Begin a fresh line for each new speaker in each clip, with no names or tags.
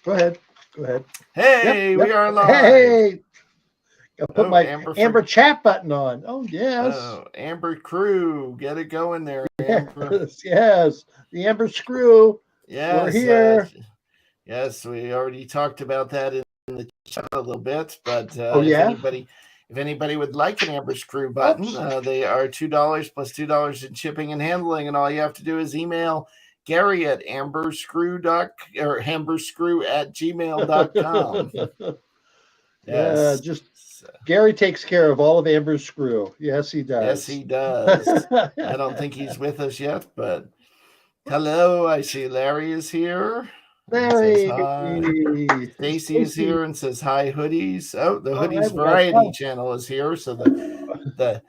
Go ahead. Go ahead. Yep.
Hey, we
Yep.
are live.
Hey, I put
Oh,
my
Amber
Amber
for
chat button on. Oh yes,
Amber Crew, get it going there, Amber.
yes, yes. The Amber Screw. We're
Yes,
here.
yes, we already talked about that in the chat a little bit. But
Oh yeah.
if anybody would like an Amber Screw button,
Oops.
they are $2 plus $2 in shipping and handling, and all you have to do is email Gary at amberscrew at gmail.com.
Yeah,
Yes.
just Gary takes care of all of Amber's screw. Yes, he
Yes,
does.
he does. I don't think he's with us yet, but hello. I see Larry is here and says
Larry,
hi. Stacy is
Stacy.
here and says hi, hoodies. Oh, the
All right,
hoodies
we got
variety channel is here, so the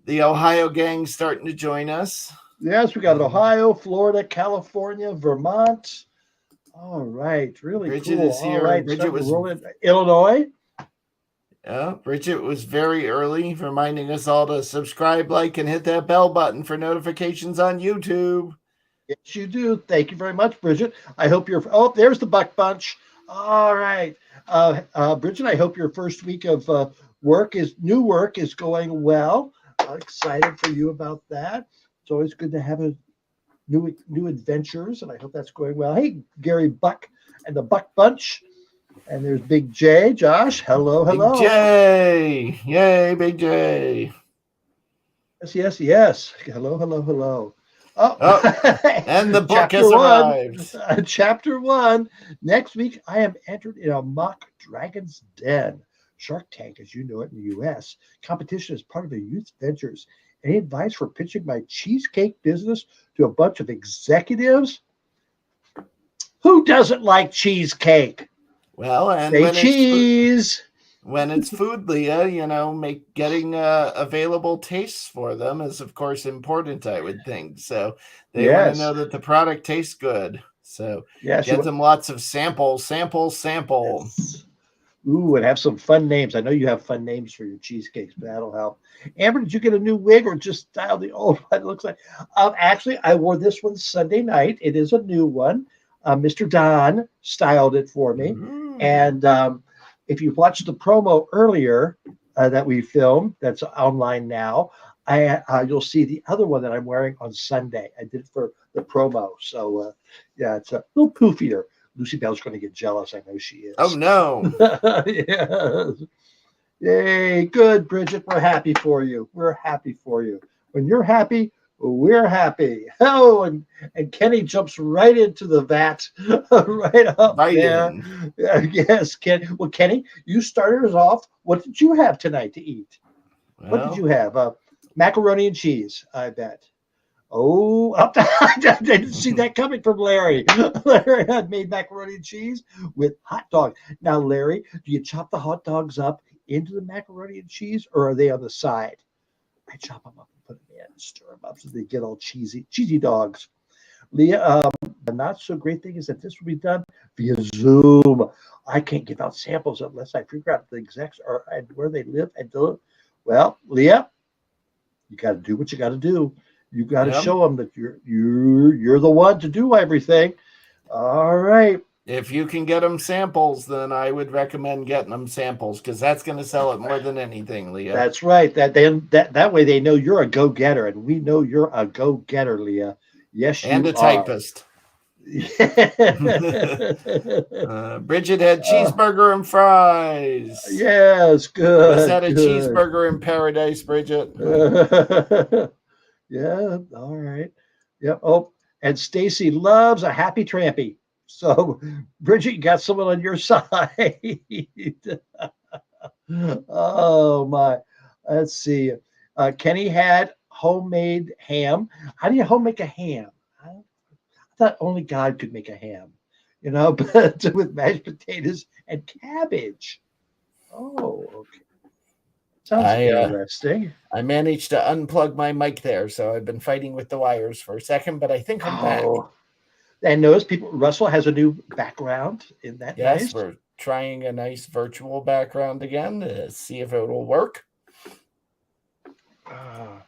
the Ohio gang's starting to join us.
yes, we got Ohio, Florida, California, Vermont. All right, really
Bridget
cool.
is
All
here, and
right,
Bridget
starting to
was
roll in. Illinois.
Bridget was very early, reminding us all to subscribe, like, and hit that bell button for notifications on YouTube.
Yes, you do. Thank you very much, Bridget. I hope you're. Oh, there's the Buck Bunch. All right, Bridget. I hope your first week of new work is going well. Excited for you about that. It's always good to have a new adventures, and I hope that's going well. Hey, Gary Buck and the Buck Bunch, and there's Big J, Josh. Hello,
Big
hello.
J. Yay, Big J.
Yes, yes, yes. Hello, hello, hello. Oh,
Oh, and the book
chapter
has
one.
arrived.
Chapter one. Next week, I am entered in a mock Dragon's Den. Shark Tank, as you know it in the U.S. Competition is part of the youth ventures. Any advice for pitching my cheesecake business to a bunch of executives? Who doesn't like cheesecake?
Well, and
Say cheese.
when it's food, Leah, getting available tastes for them is of course important. I would think so. They want to
Yes.
know that the product tastes good. So
Yes.
get them lots of sample.
Yes. Ooh, and have some fun names. I know you have fun names for your cheesecakes, but that'll help. Amber, did you get a new wig or just style the old one? It looks like. Actually, I wore this one Sunday night. It is a new one. Mr. Don styled it for me.
Ooh.
And if you watched the promo earlier that we filmed, that's online now. You'll see the other one that I'm wearing on Sunday. I did it for the promo. So yeah, it's a little poofier. Lucy Bell's going to get jealous. I know she
Oh
is.
no.
Yes. Yay. Good, Bridget. We're happy for you. We're happy for you. When you're happy, we're happy. Oh, and Kenny jumps right into the vat, right up
Right
there.
in.
Yes, Kenny. Well, Kenny, you started us off. What did you have tonight to eat? What did you
Well,
have? Macaroni and cheese, I bet. Oh, I didn't see that coming from Larry. Larry had made macaroni and cheese with hot dog. Now, Larry, do you chop the hot dogs up into the macaroni and cheese, or are they on the side? I chop them up and put them in, stir them up so they get all cheesy dogs. Leah, the not so great thing is that this will be done via Zoom. I can't give out samples unless I figure out the execs are and where they live and do it. Well, Leah, you got to do what you got to do. You got to
yeah.
show them that you're the one to do everything. All right.
If you can get them samples, then I would recommend getting them samples because that's going to sell it more than anything, Leah.
That's right. That way they know you're a go getter, and we know you're a go getter, Leah. Yes,
And
you
a
are.
typist. Bridget had cheeseburger and fries.
Yes,
Was
good,
that a
good.
cheeseburger in paradise, Bridget?
Yeah, all right. Yep. Oh, and Stacy loves a happy trampy. So, Bridget, you got someone on your side. Oh my. Let's see. Kenny had homemade ham. How do you home make a ham? I thought only God could make a ham, but with mashed potatoes and cabbage. Oh, okay. Sounds
I
interesting.
I managed to unplug my mic there, so I've been fighting with the wires for a second, but I think I'm back.
Oh, and notice people. Russell has a new background. Isn't that
Yes,
nice?
we're trying a nice virtual background again to see if it will work.
Ah.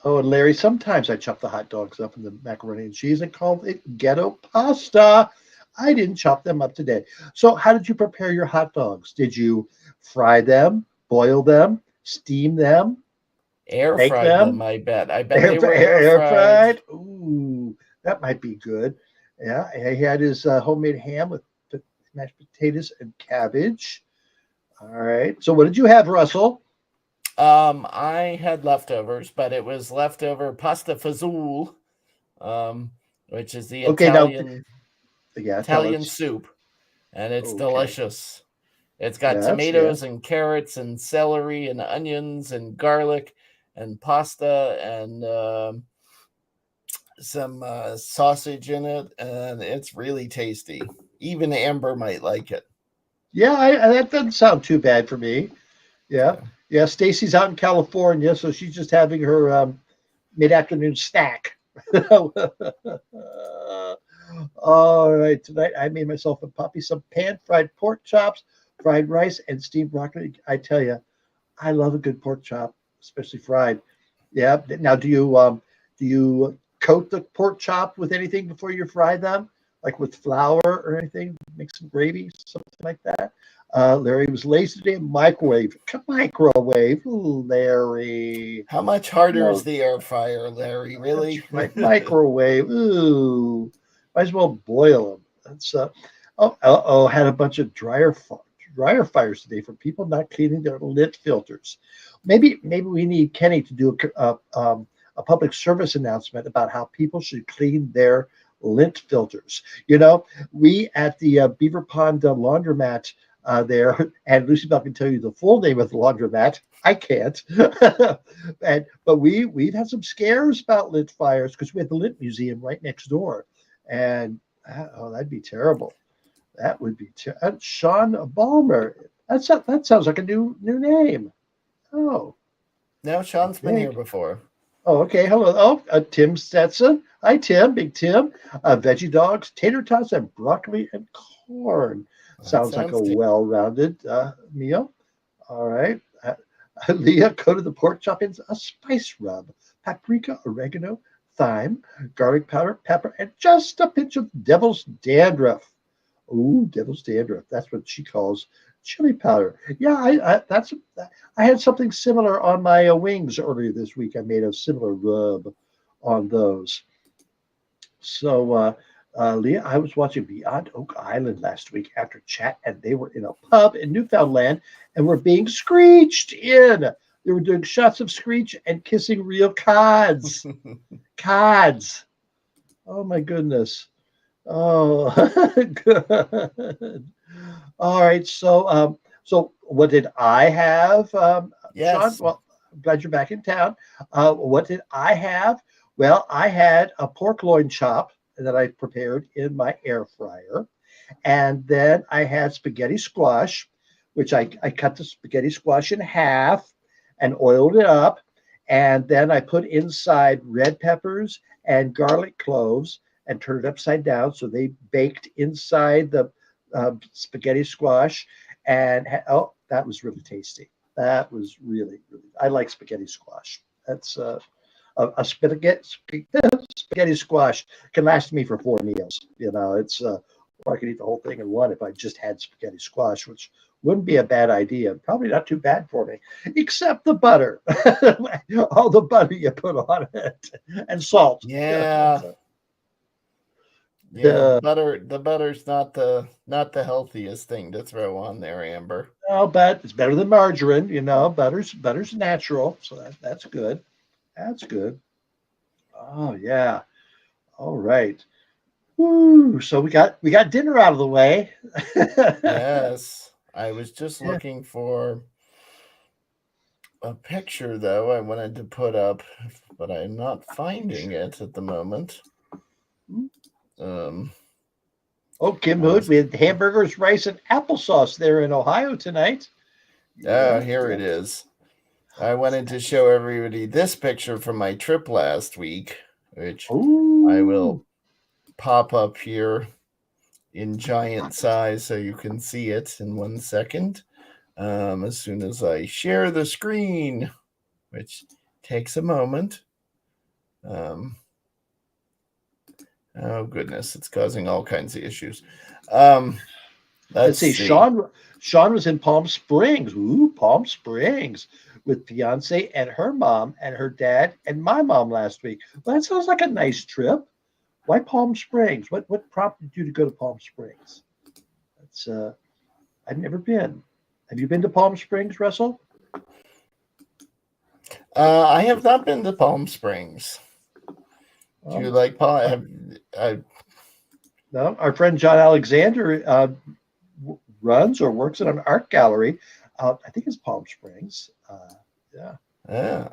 Oh, and Larry, sometimes I chop the hot dogs up in the macaroni and cheese and call it ghetto pasta. I didn't chop them up today. So, how did you prepare your hot dogs? Did you fry them, boil them, steam them,
Air
bake
fried them,
them,
I bet. I bet they were air
air
fried.
fried? Ooh, that might be good. Yeah, he had his homemade ham with mashed potatoes and cabbage. All right. So, what did you have, Russell?
I had leftovers, but it was leftover pasta fazool, um, which is the
Okay, now, yeah, tell
Italian
us.
soup, and it's
Okay.
delicious. It's got
Yes, yeah.
tomatoes and carrots and celery and onions and garlic and pasta and some sausage in it, and it's really tasty. Even Amber might like it.
Yeah, that doesn't sound too bad for me. Yeah.
Yeah.
Yeah, Stacy's out in California, so she's just having her mid-afternoon snack. All right, tonight I made myself and Poppy some pan-fried pork chops, fried rice, and steamed broccoli. I tell you, I love a good pork chop, especially fried. Yeah. Now, do you coat the pork chop with anything before you fry them, like with flour or anything? Make some gravy, something like that. Larry was lazy today. Microwave, microwave. Ooh, Larry.
How much harder is
No,
the air fryer, Larry?
that's
Really?
right. Microwave. Ooh, might as well boil them. That's oh. Had a bunch of dryer fires today for people not cleaning their lint filters. Maybe we need Kenny to do a public service announcement about how people should clean their lint filters. We at the Beaver Pond laundromat there, and Lucy Bell can tell you the full name of the laundromat. I can't. But we've had some scares about lint fires because we had the lint museum right next door, and that'd be terrible. That would be Sean Balmer. That sounds like a new name. Oh,
No,
I
Sean's been here
think.
before.
Oh, okay. Hello. Oh, Tim Stetson. Hi, Tim. Big Tim. Veggie dogs, tater tots, and broccoli and corn.
That
Sounds like a
sounds
well-rounded meal. All right. Leah coated the pork chop in a spice rub, paprika, oregano, thyme, garlic powder, pepper, and just a pinch of devil's dandruff. Ooh, devil's dandruff. That's what she calls chili powder. Yeah, I had something similar on my wings earlier this week. I made a similar rub on those. So, Leah, I was watching Beyond Oak Island last week after chat, and they were in a pub in Newfoundland and were being screeched in. They were doing shots of screech and kissing real cods. Cods. Oh my goodness. Oh, good. All right. So what did I have, Sean?
Yes.
Well, I'm glad you're back in town. What did I have? Well, I had a pork loin chop that I prepared in my air fryer. And then I had spaghetti squash, which I cut the spaghetti squash in half and oiled it up. And then I put inside red peppers and garlic cloves and turned it upside down. So they baked inside the spaghetti squash. And oh, that was really tasty. That was really. I like spaghetti squash. That's a spaghetti squash can last me for 4 meals. It's or I could eat the whole thing in one if I just had spaghetti squash, which wouldn't be a bad idea. Probably not too bad for me, except the butter, all the butter you put on it, and salt.
Yeah. Yeah,
Uh,
the butter's not the healthiest thing to throw on there, Amber.
oh, but it's better than margarine. Butter's natural, so that's good. That's good. Oh yeah. All right. Woo. So we got dinner out of the way.
Yes. I was just
Yeah.
looking for a picture though I wanted to put up, but I'm not finding it at the moment. Um
Oh, Kim
I
Hood,
was
we had hamburgers, rice, and applesauce there in Ohio tonight.
Oh,
Yeah,
here
yeah.
it is. I wanted to show everybody this picture from my trip last week, which I
Oh,
will pop up here in giant size so you can see it in 1 second. As soon as I share the screen, which takes a moment. Um, Oh goodness, it's causing all kinds of issues.
Let's
Let's
see.
see.
Sean was in Palm Springs. Ooh, Palm Springs with fiance and her mom and her dad and my mom last week. Well, that sounds like a nice trip. Why Palm Springs? What prompted you to go to Palm Springs? That's I've never been. Have you been to Palm Springs, Russell?
I have not been to Palm Springs. Do you
Um,
like Palm?
uh, no, our friend John Alexander runs or works at an art gallery. I think it's Palm Springs. Yeah,
yeah.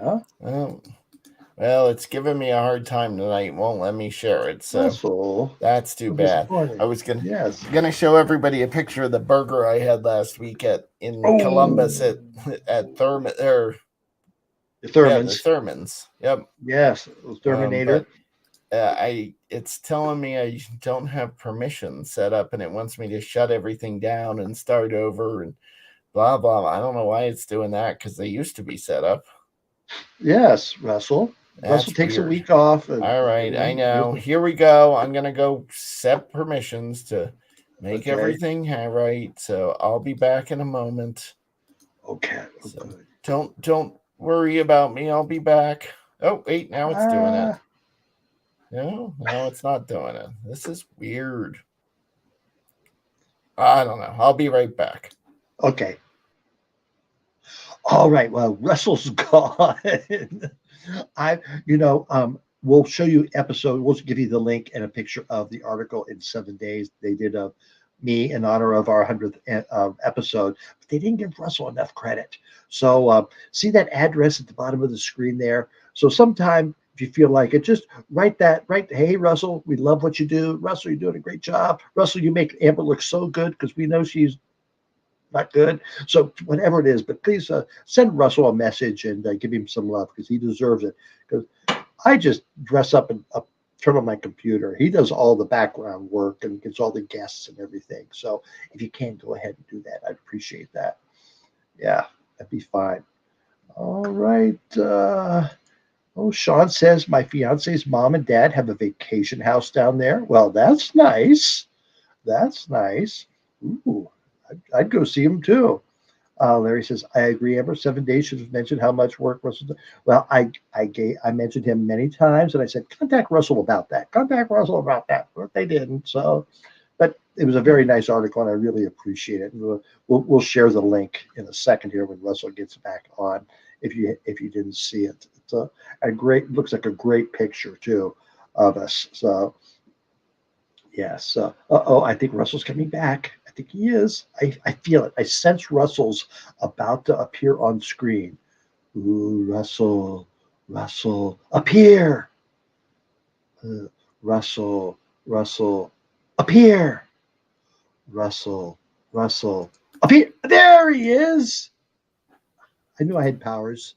yeah.
Oh, well, it's giving me a hard time tonight. It won't let me share it, so
Russell,
that's too
so
bad. I
disappointing.
was
Yes.
gonna show everybody a picture of the burger I had last week at in Columbus
Oh,
at Thurman or
the
yeah, the
Thurmans.
Thurmans. Yep.
Yes, Terminator.
But it's telling me I don't have permission set up, and it wants me to shut everything down and start over and blah blah. I don't know why it's doing that because they used to be set up.
Yes, Russell. Russell
That's
takes a
weird.
week off, and
All right, I know. Here we go. I'm gonna go set permissions to make
okay,
everything right. So I'll be back in a moment.
okay, oh,
So
good.
don't worry about me. I'll be back. Oh wait, now it's doing it.
Ah,
No, it's not doing it. This is weird. I don't know. I'll be right back.
okay. All right. Well, Russell's gone. I, we'll show you episode. We'll give you the link and a picture of the article in 7 days they did of me in honor of our 100th episode. But they didn't give Russell enough credit. So see that address at the bottom of the screen there. So sometime if you feel like it, just write that. Write, hey Russell, we love what you do. Russell, you're doing a great job. Russell, you make Amber look so good because we know she's not good. So whatever it is, but please send Russell a message and give him some love because he deserves it. Because I just dress up and turn on my computer. He does all the background work and gets all the guests and everything. So if you can go ahead and do that, I'd appreciate that. Yeah, that'd be fine. All right. Oh, Sean says my fiance's mom and dad have a vacation house down there. Well, that's nice. That's nice. Ooh, I'd go see him too. Larry says, I agree, Amber. 7 days should have mentioned how much work Russell did. Well, I mentioned him many times, and I said, contact Russell about that. Contact Russell about that. But they didn't. So, but it was a very nice article, and I really appreciate it. And we'll share the link in a second here when Russell gets back on. If you didn't see it, it's a great. Looks like a great picture too of us. So yes. I think Russell's coming back. I think he is. I feel it. I sense Russell's about to appear on screen. Ooh, Russell, appear. Uh, Russell, appear. Russell, appear. There he is. I knew I had powers.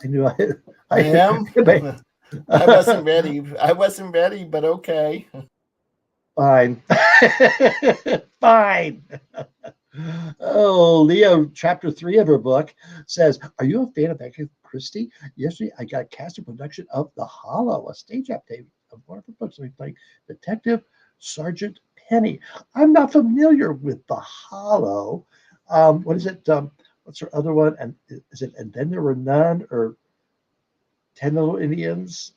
I knew I had.
I am.
I,
I wasn't ready. I wasn't ready, but okay.
Fine. Fine. Oh, Leo, chapter 3 of her book says, are you a fan of Agatha Christie? Yesterday, I got a casting production of The Hollow, a stage adaptation of one of her books. I'm playing Detective Sergeant Penny. I'm not familiar with The Hollow. What is it? What's her other one? And is it And Then There Were None or 10 Little Indians?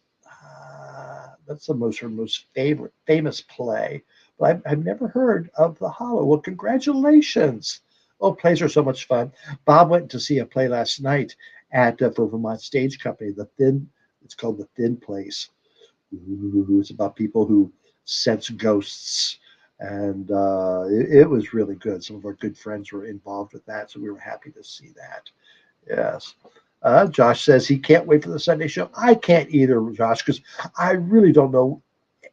That's her most famous play. But I've never heard of The Hollow. Well, congratulations. Oh, plays are so much fun. Bob went to see a play last night at for Vermont Stage Company. It's called The Thin Place. Ooh, it's about people who sense ghosts, and it was really good. Some of our good friends were involved with that, so we were happy to see that. Yes. Josh says he can't wait for the Sunday show. I can't either, Josh, because I really don't know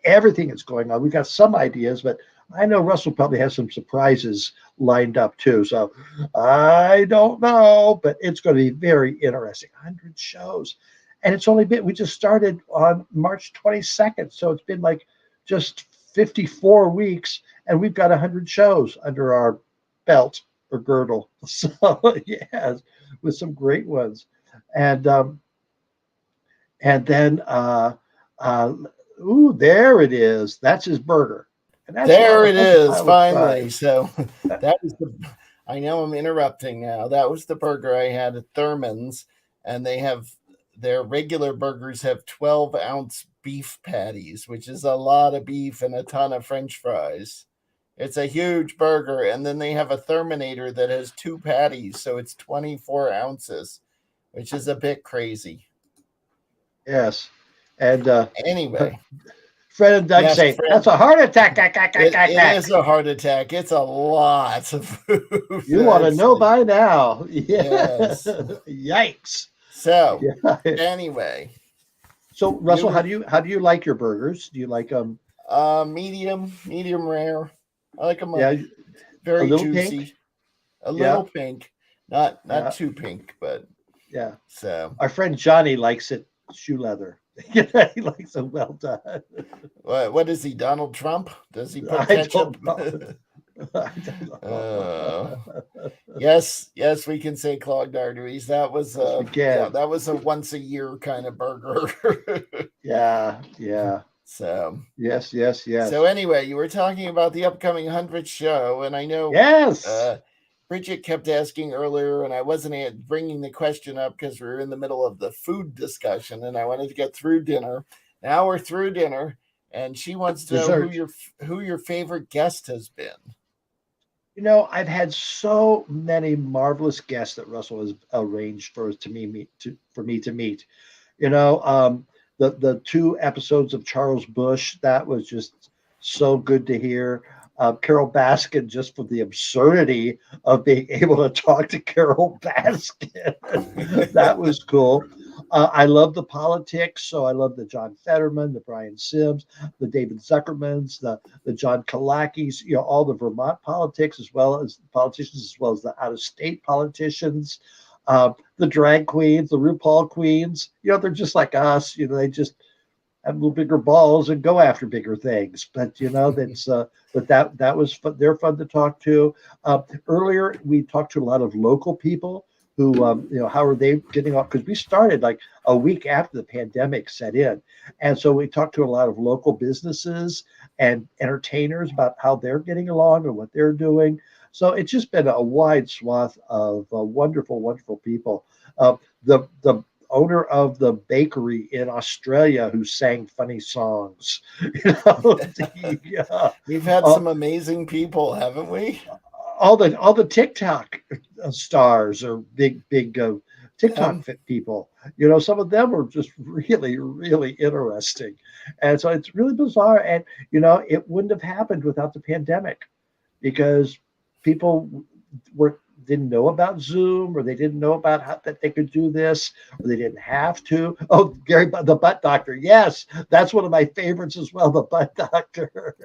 everything that's going on. We've got some ideas, but I know Russell probably has some surprises lined up too. So I don't know, but it's going to be very interesting. 100 shows. And we just started on March 22nd. So it's been like just 54 weeks, and we've got 100 shows under our belt or girdle. So, yes, with some great ones. And and then Ooh, there it is. That's his burger. And that's
There it
that's a
is,
pile of
finally.
fries.
So that was the. I know I'm interrupting now. That was the burger I had at Thurman's, and they have their regular burgers have 12-ounce beef patties, which is a lot of beef and a ton of French fries. It's a huge burger, and then they have a Terminator that has 2 patties, so it's 24 ounces, which is a bit crazy.
Yes. And
Anyway,
Fred and Doug
yes,
say, that's
Fred,
a heart attack. Cack, cack, cack, cack,
it
cack.
is a heart attack. It's a lot of food.
You want to
It's
know
like,
by now. Yeah.
yes.
Yikes.
So,
Yeah.
anyway,
So
you
Russell,
were
how do you like your burgers? Do you like them?
medium rare. I like them
Yeah, a
very
little pink.
juicy, a
Yeah,
little pink, not
yeah,
too pink, but
yeah.
so.
Our friend Johnny likes it shoe leather. He likes it well done.
What is he? Donald Trump? Does he put
I
ketchup?
don't know. I don't
uh,
know.
yes, we can say clogged arteries. That was
Yes, we
yeah,
can.
that was a once a year kind of burger.
Yeah, yeah.
so
Yes, yes,
so
yes.
anyway, you were talking about the upcoming 100th show, and I know
Yes.
uh, Bridget kept asking earlier, and I wasn't bringing the question up because we were in the middle of the food discussion, and I wanted to get through dinner. Now we're through dinner, and she wants to know
Dessert.
who your favorite guest has been.
I've had so many marvelous guests that Russell has arranged for me to meet. The 2 episodes of Charles Bush, that was just so good to hear. Carol Baskin, just for the absurdity of being able to talk to Carol Baskin, that was cool. I love the politics, so I love the John Fetterman, the Brian Sims, the David Zuckermans, the John Kalakis, all the Vermont politics, as well as politicians, as well as the out-of-state politicians, the drag queens, the RuPaul queens. They're just like us. They just have little bigger balls and go after bigger things. But that's but that was fun. They're fun to talk to. Earlier, we talked to a lot of local people who, how are they getting off? Because we started like a week after the pandemic set in, and so we talked to a lot of local businesses and entertainers about how they're getting along and what they're doing. So it's just been a wide swath of wonderful, wonderful people. The owner of the bakery in Australia who sang funny songs. Yeah.
We've had
Uh,
some amazing people, haven't we?
all the TikTok stars are big TikTok
Um,
fit people. Some of them are just really really interesting, and so it's really bizarre. And it wouldn't have happened without the pandemic because people were didn't know about Zoom, or they didn't know about how that they could do this, or they didn't have to. Oh, Gary, the butt doctor. Yes, that's one of my favorites as well, the butt doctor.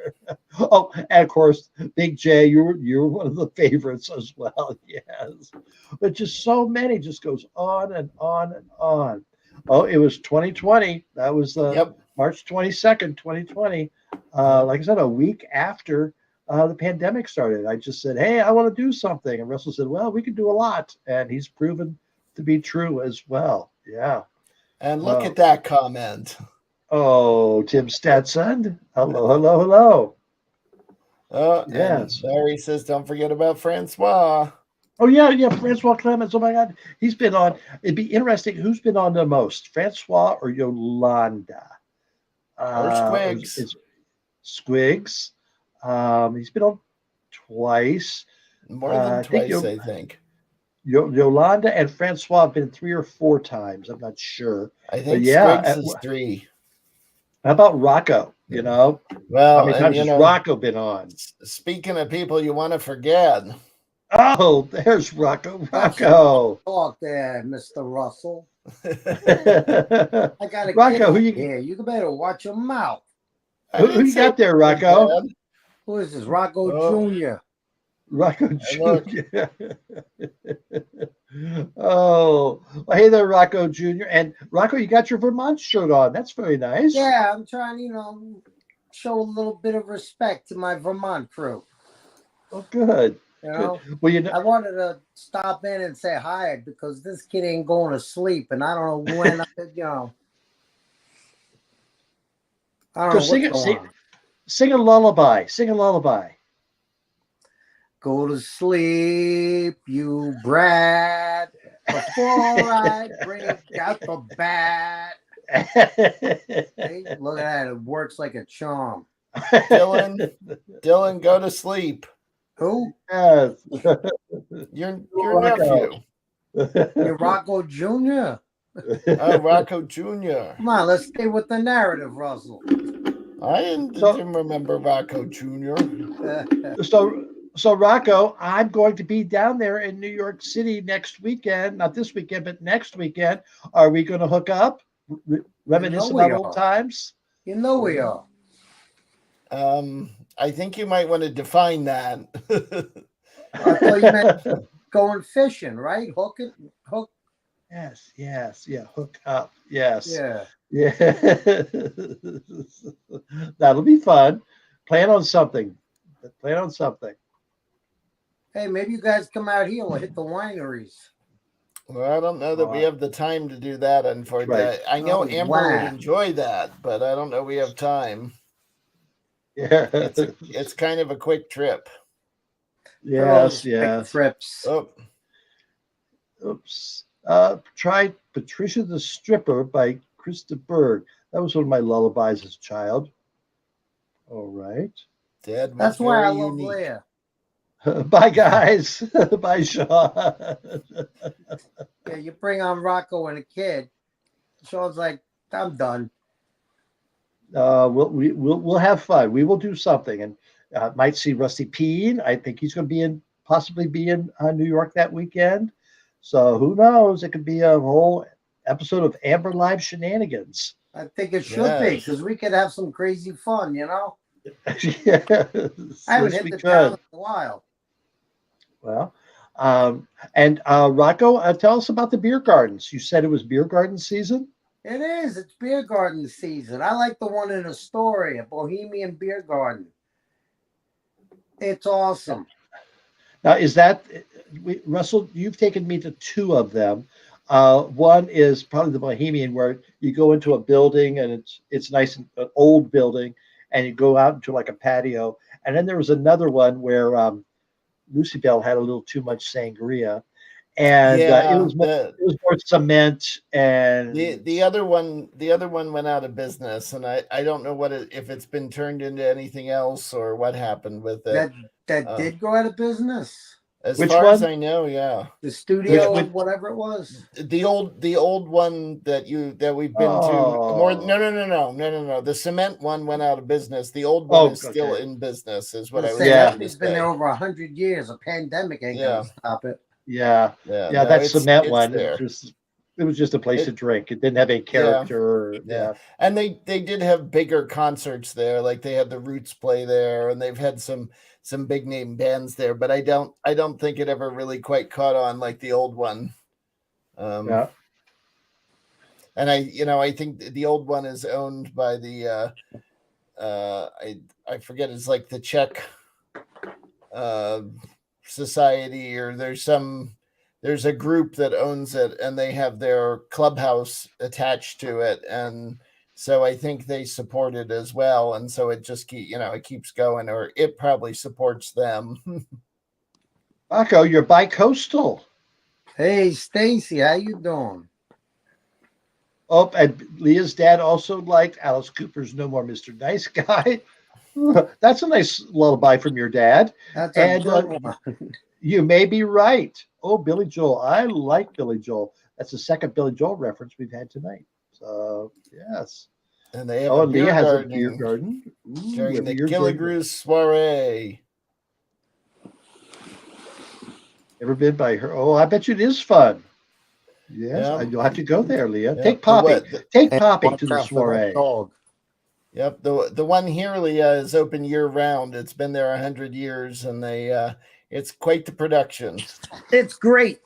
Oh, and of course, Big J, you're one of the favorites as well. Yes, but just so many, just goes on and on and on. Oh, it was 2020. That was
yep,
March 22nd, 2020.
yep.
Like I said, a week after the pandemic started. I just said, "Hey, I want to do something," and Russell said, "Well, we can do a lot," and he's proven to be true as well. Yeah.
And look
Uh,
at that comment.
oh, Tim Stetson. Hello, hello, hello.
Oh, and
Yes.
Larry says, don't forget about Francois.
Oh yeah, yeah. Francois Clemens. Oh my God, he's been on. It'd be interesting. Who's been on the most, Francois or Yolanda?
Or
Or
Squigs.
is Squigs? He's been on twice.
More than
I think
twice, I think.
Yolanda and Francois have been 3 or 4 times. I'm not sure,
I
but
think
yeah.
Squigs is 3.
How about Rocco? How
Well,
many
and
times has Rocco been on?
speaking of people you want to forget,
Oh, there's Rocco.
Watch your mouth
Rocco.
talk there, Mr. Russell.
Rocco,
I got a kid
who you
here. You better watch your mouth.
I
who
didn't
you
say
got there,
it was
Rocco?
bad.
Who is this? Rocco
Oh,
Jr.
Rocco
and look,
Jr. Oh, well, hey there, Rocco Jr. And Rocco, you got your Vermont shirt on. That's very nice.
Yeah, I'm trying, show a little bit of respect to my Vermont crew.
Oh, good,
You
good.
know,
Well,
I wanted to stop in and say hi because this kid ain't going to sleep, and I don't know when. I don't
So
know
sing
what's
it.
going on.
Sing a lullaby. Sing a lullaby.
Go to sleep, you brat, before I break out the bat. Hey, look at that. It works like a charm.
Dylan, go to sleep.
Who?
Yes.
Your
Rocco.
nephew.
You're Rocco Jr.?
Oh, Rocco Jr.
Come on, let's stay with the narrative, Russell.
I didn't remember Rocco Jr.
So Rocco, I'm going to be down there in New York City next weekend. Not this weekend, but next weekend. Are we going to hook up? Reminisce
we
about old
are.
times?
You know we are.
I think you might want to define that.
I thought you meant going fishing, right? Hook.
Yes, yeah. Hook up. Yes.
Yeah.
That'll be fun. Plan on something.
Hey, maybe you guys come out here. We'll hit the wineries.
Well, I don't know that we have the time to do that, unfortunately.
Right.
I know
Oh,
Amber
wow.
would enjoy that, but I don't know we have time.
Yeah.
It's kind of a quick trip.
Yes.
Quick trips.
Oh,
Oops. Try Patricia the Stripper by Krista Berg. That was one of my lullabies as a child. All right.
Dad was
That's why I
very
love
unique.
Leia.
Bye, guys. Bye, Sean.
Yeah, you bring on Rocco and a kid. Sean's like, I'm done.
We'll have fun. We will do something, and might see Rusty Peen. I think he's going to possibly be in New York that weekend. So who knows? It could be a whole episode of Amber Live Shenanigans.
I think it should be, because we could have some crazy fun, you know?
Yes,
I haven't hit the town in a while.
Well, and Rocco, tell us about the beer gardens. You said it was beer garden season?
It is. It's beer garden season. I like the one in Astoria, Bohemian Beer Garden. It's awesome.
Now, is that, Russell, you've taken me to two of them. One is probably the Bohemian, where you go into a building and it's nice, an old building, and you go out into like a patio. And then there was another one where Lucy Bell had a little too much sangria, and it was more cement. And
the other one went out of business, and I don't know if it's been turned into anything else or what happened with it.
That did go out of business.
As
Which
far
one?
as I know, yeah.
The studio, whatever it was.
The old one that we've been to. No. The cement one went out of business. The old one is still in business, is what I was saying.
It's been there over 100 years. A pandemic ain't gonna stop it.
Yeah.
No,
that cement one.
There.
It was just a place to drink. It didn't have any character.
Yeah. And they did have bigger concerts there. Like they had the Roots play there, and they've had some big name bands there, but I don't think it ever really quite caught on like the old one. And I think the old one is owned by the I forget, it's like the Czech society, or there's a group that owns it, and they have their clubhouse attached to it, and so I think they support it as well, and so it just it keeps going, or it probably supports them.
Rocco, you're bi-coastal.
Hey, Stacy, how you doing?
Oh, and Leah's dad also liked Alice Cooper's "No More Mr. Nice Guy." That's a nice lullaby from your dad.
That's a good one.
You may be right. Oh, Billy Joel. I like Billy Joel. That's the second Billy Joel reference we've had tonight. So, yes.
And they have a beer
Leah has
garden
a beer garden
during the Gilligrew soiree.
Never been by her. Oh, I bet you it is fun. Yes, you'll have to go there, Leah. Yeah. Take Poppy. Take Poppy to the soiree.
Yep, the one here, Leah, is open year round. It's been there 100 years, and it's quite the production.
It's great.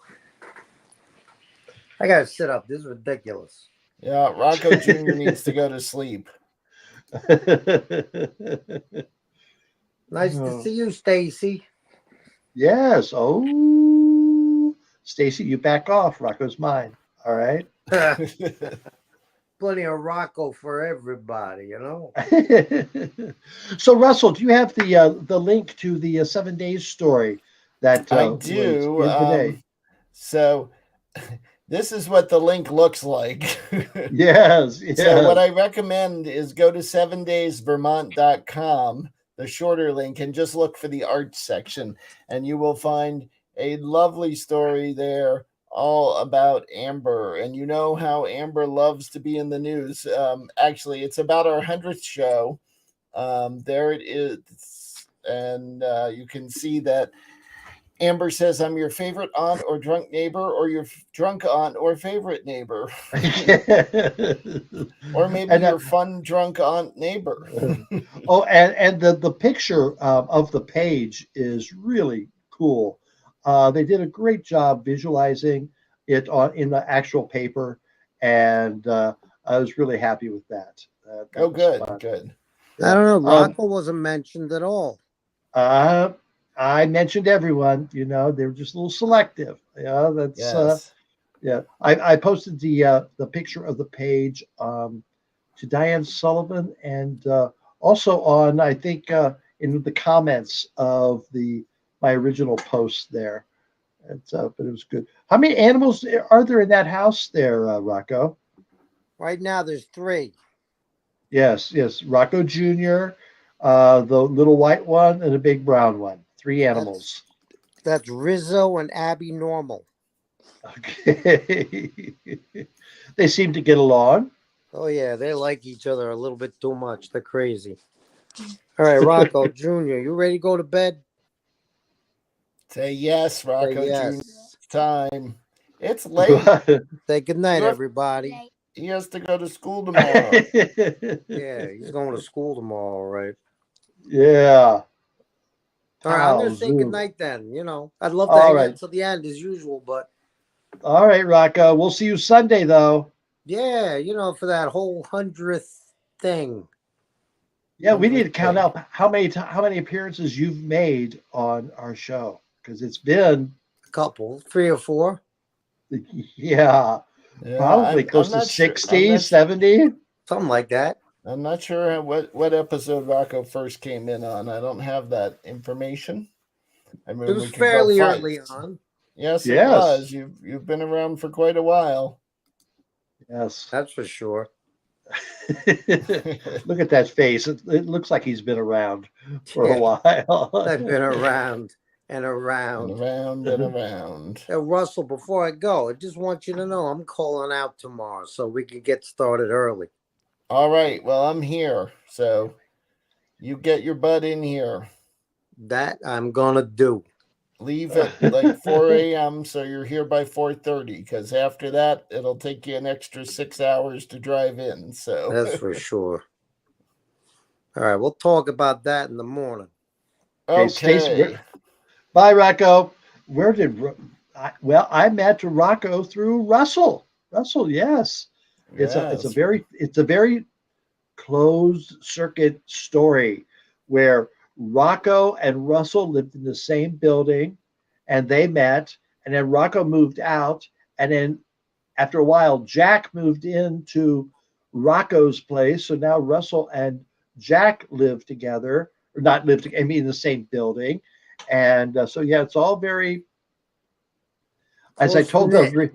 I gotta sit up. This is ridiculous.
Yeah, Rocco Jr. needs to go to sleep.
Nice to see you, Stacy.
Yes. Oh, Stacy, you back off. Rocco's mine. All right.
plenty of Rocco for everybody, you know.
So, Russell, do you have the link to the 7 days story that
I
was
do.
in today?
So this is what the link looks like.
Yes,
So what
yes.
I recommend is go to 7daysvermont.com, the shorter link, and just look for the arts section, and you will find a lovely story there all about Amber. And you know how Amber loves to be in the news. Actually, it's about our 100th show. There it is. And you can see that Amber says, I'm your favorite aunt or drunk neighbor, or your drunk aunt or favorite neighbor. Or maybe
And
your fun drunk aunt neighbor.
oh, and the picture of the page is really cool. They did a great job visualizing it in the actual paper, and I was really happy with that. That
Oh,
was
good,
fun.
good.
I
Yeah.
don't know. Rocco wasn't mentioned at all.
Uh, I mentioned everyone. You know, they were just a little selective. Yeah, that's
Yes.
yeah. I posted the picture of the page to Diane Sullivan, and also on, I think, in the comments of my original post there. But it was good. How many animals are there in that house there, Rocco?
Right now, there's 3.
Yes, yes. Rocco Jr., the little white one, and a big brown one. 3
That's
animals.
that's Rizzo and Abby Normal.
Okay. They seem to get along.
Oh yeah, they like each other a little bit too much. They're crazy. All right, Rocco Jr., you ready to go to bed?
Say yes,
Say
Rocco Jr.
yes.
It's time. It's late.
Say good night,
You have,
everybody.
he has to go to school tomorrow.
Yeah, he's going to school tomorrow, right?
Yeah.
All right, I'm gonna
How
say good
Zoom.
night then. You know, I'd love to
All
hang out
right.
till the end as usual, but
All right, Rocco. We'll see you Sunday, though.
yeah, you know, for that whole 100th thing.
Yeah, we need
100th
to count
thing.
out how many appearances you've made on our show, because it's been
A couple, 3 or 4,
yeah,
Yeah,
probably
I'm
close to
not sure.
60, 70.
something like that.
I'm not sure what episode Rocco first came in on. I don't have that information. I
It
mean,
was
we could go
fairly
find.
early on.
Yes, it
Yes,
was. You've been around for quite a while.
yes.
That's for sure.
Look at that face. It looks like he's been around for a
Yeah,
while.
I've been around and
And
around.
around and around.
Russell, before I go, I just want you to know I'm calling out tomorrow so we can get started early.
All right. Well, I'm here, so you get your butt in here.
That I'm gonna do.
Leave at like 4 a.m. so you're here by 4:30. Because after that, it'll take you an extra 6 hours to drive in. So
That's for sure. All right, we'll talk about that in the morning.
Okay, Stacy.
okay.
Bye, Rocco. Where did I met Rocco through Russell. Russell, yes. It's
Yes.
a very closed circuit story where Rocco and Russell lived in the same building and they met, and then Rocco moved out, and then after a while Jack moved into Rocco's place. So now Russell and Jack live together, or not live together, I mean in the same building. And so yeah, it's all very, as I
Close
told
knit.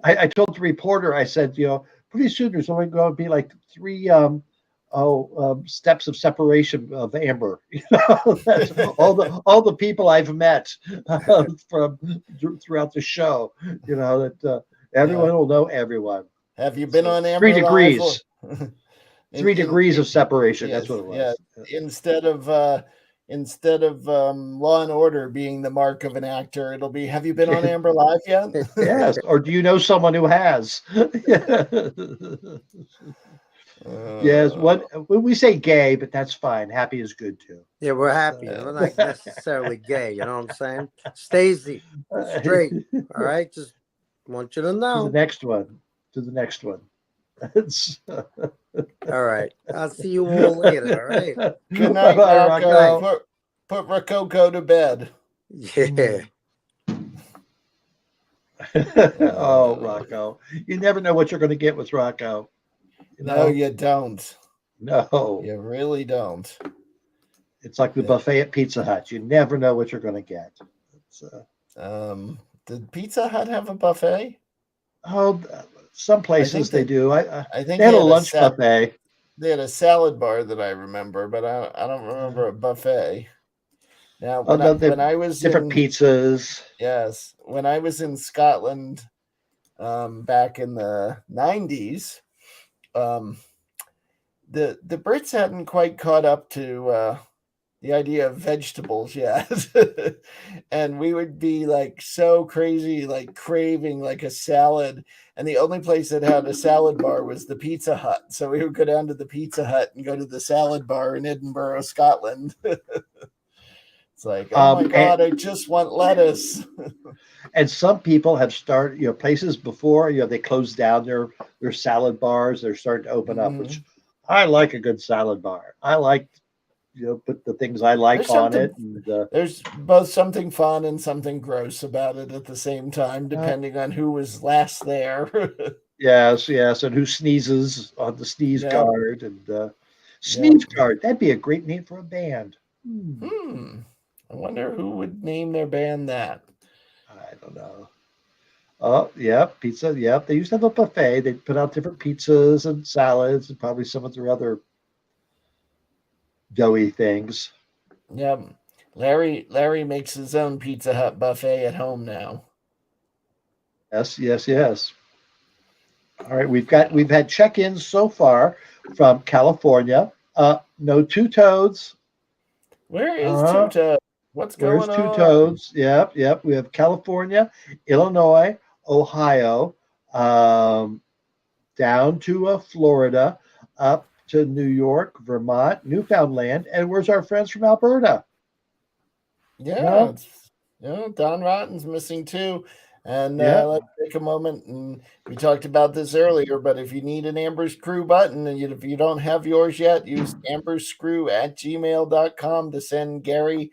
I told the reporter, I said, pretty soon there's only going to be like 3 steps of separation of Amber. That's all the people I've met from throughout the show. That everyone
Yeah.
will know everyone.
Have you been
So,
on
3
Amber Live?
degrees, 3 degrees of separation. That's
Yes,
what it
yeah.
was.
Instead of Law and Order being the mark of an actor, it'll be, have you been on Amber Live yet?
Yes. Or do you know someone who has? Yes. When we say gay, but that's fine. Happy is good too.
Yeah, we're happy. We're not necessarily gay. You know what I'm saying? Stacey, straight. All right, just want you to
To the
know.
next one. To the next one.
All right, I'll see you all later. All right.
Good night,
Bye-bye,
Rocco. Put Rococo to bed.
Yeah.
Oh, Rocco. You never know what you're going to get with Rocco. You
No,
know,
you don't.
no.
You really don't.
It's like the buffet at Pizza Hut. You never know what you're going to get. It's,
Did Pizza Hut have a buffet?
oh, some
I think
places they
that
do.
I think
They had a lunch buffet.
they had a salad bar that I remember, but I don't remember a buffet. Now
Oh no, they
when I was
different
in
pizzas.
yes, when I was in Scotland back in the 90s, um, the Brits hadn't quite caught up to the idea of vegetables yet. And we would be like so crazy, like craving like a salad. And the only place that had a salad bar was the Pizza Hut. So we would go down to the Pizza Hut and go to the salad bar in Edinburgh, Scotland. It's like, oh my God, I just want lettuce.
And some people have started, places before, they closed down their salad bars. They're starting to open up, which I like a good salad bar. I like, put the things I like on it. And,
there's both something fun and something gross about it at the same time, depending on who was last there.
yes, and who sneezes on the sneeze guard and sneeze guard. That'd be a great name for a band.
I wonder who would name their band that.
I don't know. Oh, yeah, pizza. Yeah, they used to have a buffet. They'd put out different pizzas and salads and probably some of their other doughy things.
Yep. Larry makes his own Pizza Hut buffet at home now.
Yes. All right, we've had check-ins so far from California. No two toads.
Where is Two Toads? What's going on?
Where's Two Toads? Yep. We have California, Illinois, Ohio, down to Florida, up to New York, Vermont, Newfoundland, and where's our friends from Alberta?
Yeah, Don Rotten's missing too. And let's take a moment, and we talked about this earlier, but if you need an Amber Screw button and if you don't have yours yet, use amberscrew@gmail.com to send Gary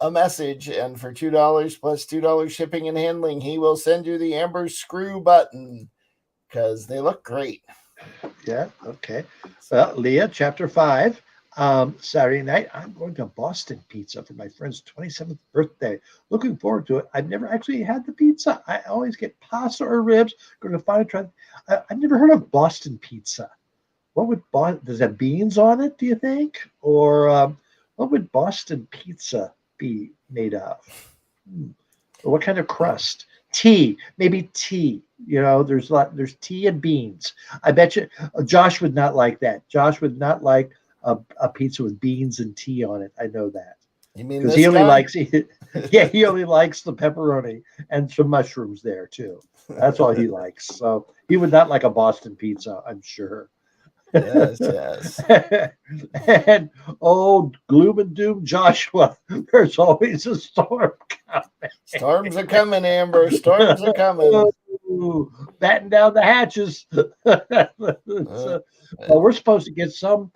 a message, and for $2 plus $2 shipping and handling, he will send you the Amber Screw button because they look great.
Yeah, okay. Well, Leah, chapter 5. Saturday night, I'm going to Boston Pizza for my friend's 27th birthday. Looking forward to it. I've never actually had the pizza. I always get pasta or ribs. Going to finally try. I've never heard of Boston Pizza. What would does it have beans on it? Do you think, or what would Boston Pizza be made of? Or what kind of crust? Tea, maybe tea. There's tea and beans. I bet you Josh would not like that. Josh would not like a pizza with beans and tea on it. I know that.
You mean
because he only likes he only likes the pepperoni and some mushrooms there too. That's all he likes. So he would not like a Boston pizza, I'm sure.
Yes.
And gloom and doom, Joshua. There's always a storm coming.
Storms are coming, Amber. Storms are coming.
Batten down the hatches. We're supposed to get some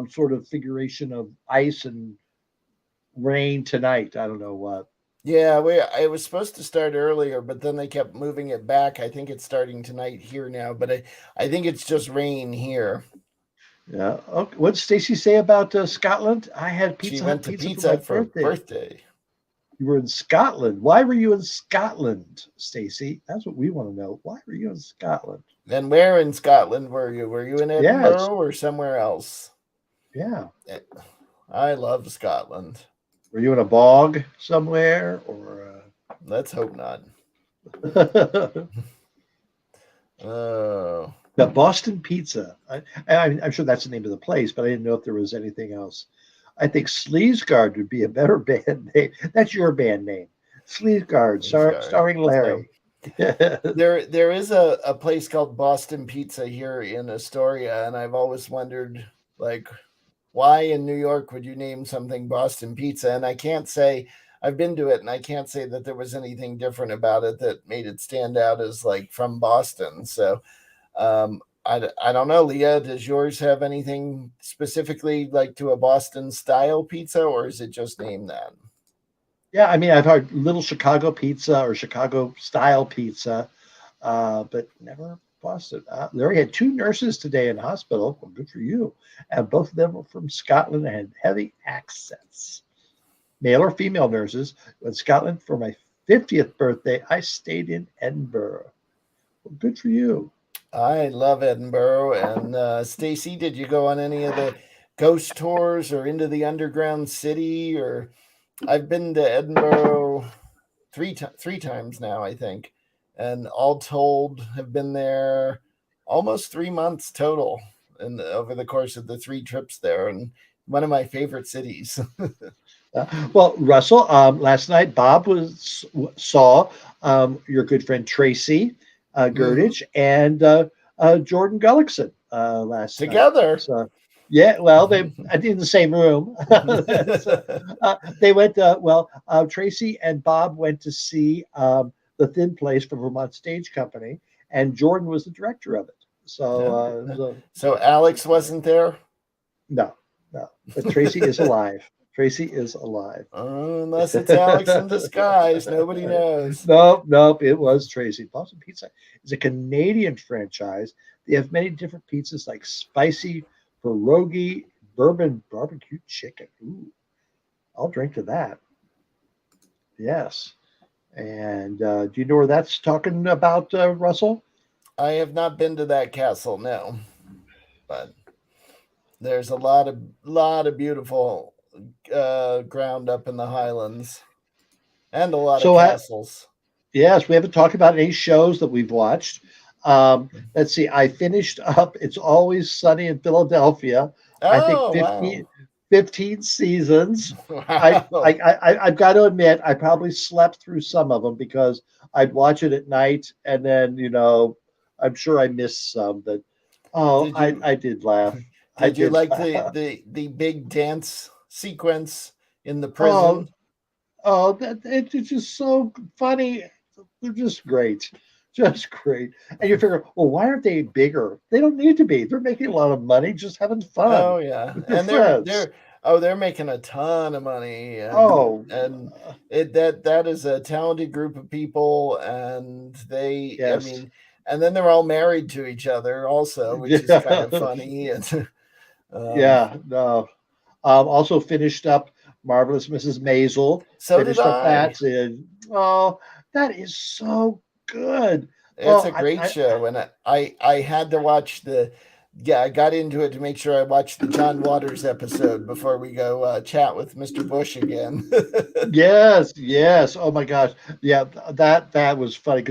sort of figuration of ice and rain tonight. I don't know what.
Yeah, it was supposed to start earlier, but then they kept moving it back. I think it's starting tonight here now, but I think it's just rain here.
Yeah. Okay. What did Stacy say about Scotland? I had
She went to pizza for my birthday.
You were in Scotland. Why were you in Scotland, Stacy? That's what we want to know. Why were you in Scotland?
And where in Scotland were you? Were you in Edinburgh or somewhere else?
Yeah.
I love Scotland.
Were you in a bog somewhere, or?
Let's hope not. Oh.
The Boston Pizza. I'm sure that's the name of the place, but I didn't know if there was anything else. I think Sleazeguard would be a better band name. That's your band name, Sleazeguard, starring Larry.
There is a place called Boston Pizza here in Astoria, and I've always wondered, like, why in New York would you name something Boston Pizza? And I can't say I've been to it, and I can't say that there was anything different about it that made it stand out as like from Boston. So I don't know, Leah, does yours have anything specifically like to a Boston style pizza, or is it just named that?
Yeah, I mean, I've heard Little Chicago Pizza or Chicago style pizza, but never Boston. Larry had 2 nurses today in hospital. Well, good for you. And both of them were from Scotland and had heavy accents. Male or female nurses. In Scotland for my 50th birthday, I stayed in Edinburgh. Well, good for you.
I love Edinburgh. And Stacy, did you go on any of the ghost tours or into the underground city? Or I've been to Edinburgh three times now, I think, and all told have been there almost 3 months total, and over the course of the 3 trips there, and one of my favorite cities.
Well, Russell, last night Bob saw your good friend Tracy Girdich and Jordan Gullickson last night.
Together.
So, yeah, well, they in the same room. So, they went. Tracy and Bob went to see The Thin Place for Vermont Stage Company, and Jordan was the director of it.
So Alex wasn't there?
No, but Tracy is alive. Tracy is alive.
Unless it's Alex in disguise. Nobody knows.
Nope. It was Tracy. Boston Pizza is a Canadian franchise. They have many different pizzas like spicy pierogi, bourbon barbecue chicken. Ooh, I'll drink to that. Yes. And do you know where that's talking about, Russell?
I have not been to that castle, no. But there's a lot of beautiful ground up in the Highlands, and a lot of castles.
Yes, we haven't talked about any shows that we've watched. Let's see. I finished up It's Always Sunny in Philadelphia. I think 15 seasons.
Wow.
I've got to admit, I probably slept through some of them because I'd watch it at night, and then I'm sure I missed some. But I did laugh.
Did you like the big dance sequence in the prison?
It's just so funny. They're just great. Just great. And you figure, well, why aren't they bigger? They don't need to be. They're making a lot of money just having fun.
Oh yeah. And they're making a ton of money. And that is a talented group of people, and they and then they're all married to each other also, which is kind of funny.
Also finished up Marvelous Mrs. Maisel.
So
finished
did
up
I.
That is so good.
It's a great show, and I had to watch I got into it to make sure I watched the John Waters episode before we go chat with Mr. Bush again.
Yes. Oh my gosh. Yeah, that was funny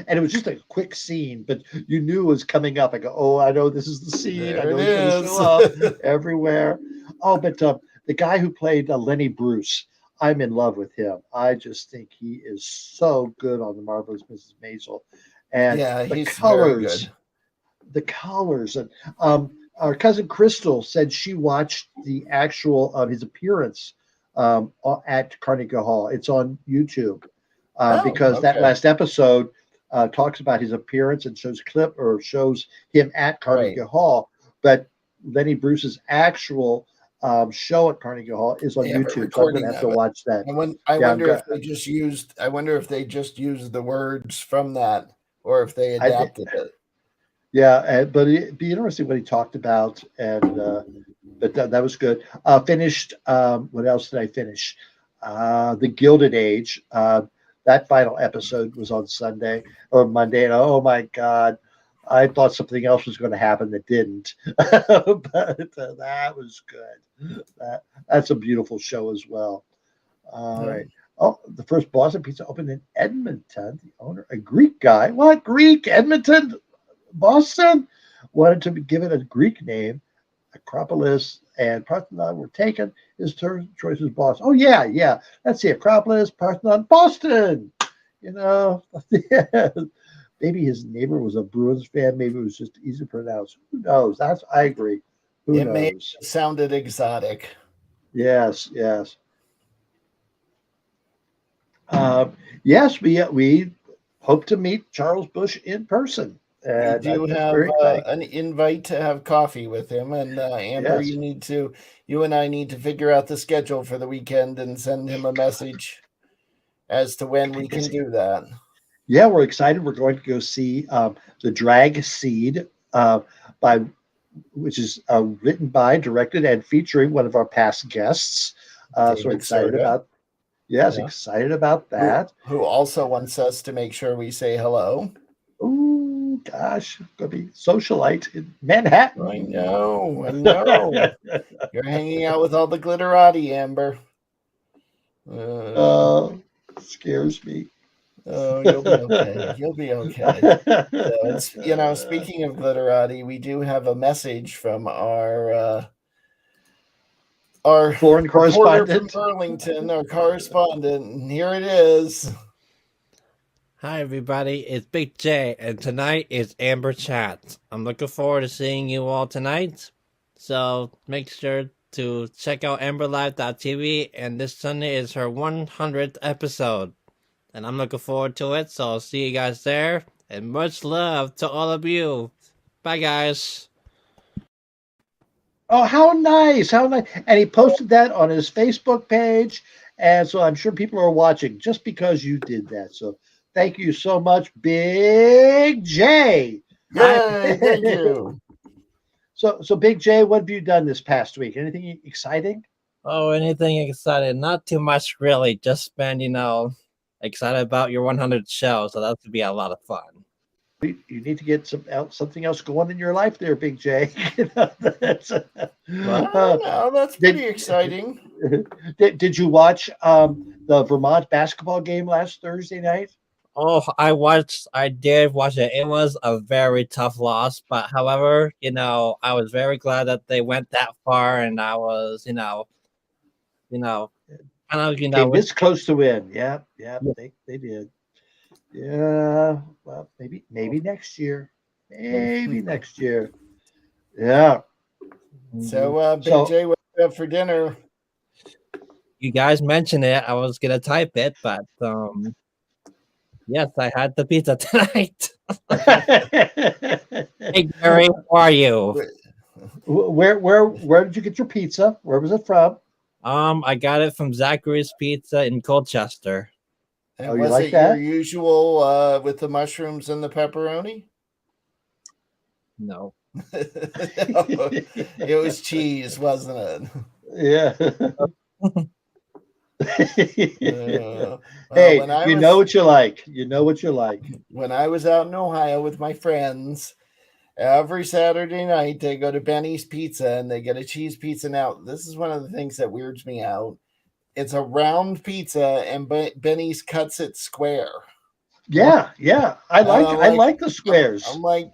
and it was just a quick scene, but you knew it was coming up. I go, oh, I know this is the scene. I know he's going to show up everywhere. Oh, but the guy who played Lenny Bruce, I'm in love with him. I just think he is so good on the Marvelous Mrs. Maisel, and the colors. The colors, and our cousin Crystal said she watched the actual his appearance at Carnegie Hall. It's on YouTube because that last episode talks about his appearance and shows him at Carnegie Hall. But Lenny Bruce's actual show at Carnegie Hall is on YouTube. So I'm going to have to watch that.
I wonder if they just used the words from that, or if they adapted it.
Yeah, but it'd be interesting what he talked about, and but that was good. Finished. What else did I finish? The Gilded Age. That final episode was on Sunday or Monday, and oh my God, I thought something else was going to happen that didn't. But that was good. That's a beautiful show as well. All right. Oh, the first Boston Pizza opened in Edmonton. The owner, a Greek guy. What Greek? Edmonton? Boston wanted to give it a Greek name. Acropolis and Parthenon were taken. His choice was Boston. Oh yeah. Let's see, Acropolis, Parthenon, Boston. Maybe his neighbor was a Bruins fan. Maybe it was just easy to pronounce. Who knows? I agree. Who knows?
May have sounded exotic.
Yes. Yes, we hope to meet Charles Bush in person.
We do have an invite to have coffee with him, and Amber, you and I need to figure out the schedule for the weekend and send him a message as to when we can do that.
Yeah, we're excited. We're going to go see the Drag Seed by which is written by, directed, and featuring one of our past guests. So
David
excited
Serta,
about yes,
yeah,
excited about that.
who also wants us to make sure we say hello.
Oh gosh, gonna be socialite in
I
Manhattan.
know, I know. You're hanging out with all the glitterati, Amber.
uh, Scares me.
Oh, you'll be okay. You'll be okay. So, and speaking of glitterati, we do have a message from our
Foreign
reporter from
correspondent.
Burlington, our correspondent. And here it is.
Hi everybody, it's Big J, and tonight is Amber Chat. I'm looking forward to seeing you all tonight, so make sure to check out AmberLive.tv, and this Sunday is her 100th episode, and I'm looking forward to it, so I'll see you guys there, and much love to all of you. Bye guys.
Oh, how nice! How nice! And he posted that on his Facebook page, and so I'm sure people are watching just because you did that. So thank you so much, Big J.
Hi.
Yay, thank you.
So Big J, what have you done this past week? Anything exciting?
Oh, anything excited? Not too much really, just been, excited about your 100th show, so that's gonna be a lot of fun.
You need to get something else going in your life, there, Big J. That's,
Well, that's pretty exciting.
Did you watch the Vermont basketball game last Thursday night?
Oh, I did watch it. It was a very tough loss, but however, I was very glad that they went that far, and I was, kind of,
Came this close to win. Yeah, they did. Yeah, well, maybe next year. Maybe next year. Yeah.
So, Big J, what's up for dinner?
You guys mentioned it. I was gonna type it, but yes, I had the pizza tonight. Hey Gary, how are you?
Where did you get your pizza? Where was it from?
I got it from Zachary's Pizza in Colchester.
And
Oh, you
was
like
it
that?
your usual with the mushrooms and the pepperoni?
No.
It was cheese, wasn't it?
Yeah.
Well,
Hey, you know what you like. You know what you like.
When I was out in Ohio with my friends, every Saturday night they go to Benny's Pizza and they get a cheese pizza. Now, this is one of the things that weirds me out. It's a round pizza and Benny's cuts it square.
Yeah. I like the squares.
I'm like,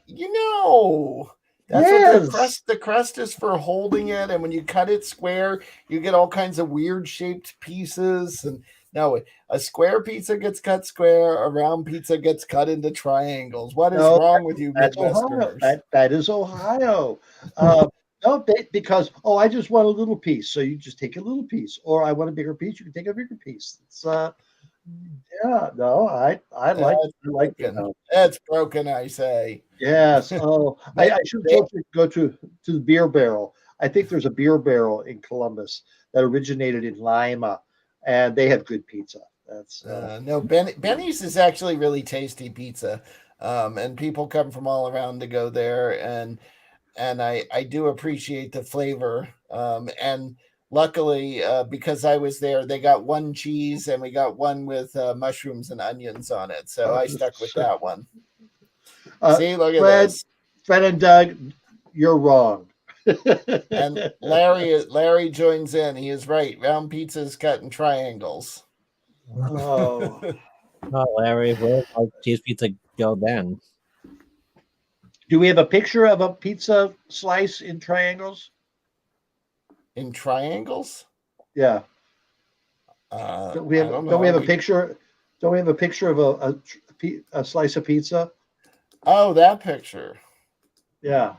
that's
Yes.
what the crust is for, holding it, and when you cut it square, you get all kinds of weird shaped pieces. And no, a square pizza gets cut square, a round pizza gets cut into triangles. What is wrong with you,
That's
Midwesterners?
Ohio. That is Ohio. No, because I just want a little piece, so you just take a little piece, or I want a bigger piece, you can take a bigger piece. It's yeah, no, I like
broken. That's broken, I say.
Yes. Oh, I should have told you to go to the Beer Barrel. I think there's a Beer Barrel in Columbus that originated in Lima, and they have good pizza. That's
no, Benny's is actually really tasty pizza, and people come from all around to go there, and I do appreciate the flavor, and luckily, because I was there, they got one cheese and we got one with mushrooms and onions on it, so I stuck with that one. See, look at this.
Fred and Doug, you're wrong.
And Larry joins in. He is right. Round pizzas cut in triangles.
Oh,
Larry, where does cheese pizza go then?
Do we have a picture of a pizza slice in triangles?
In triangles?
Yeah.
Don't
we have a picture? Don't we have a picture of a slice of pizza?
Oh, that picture.
Yeah.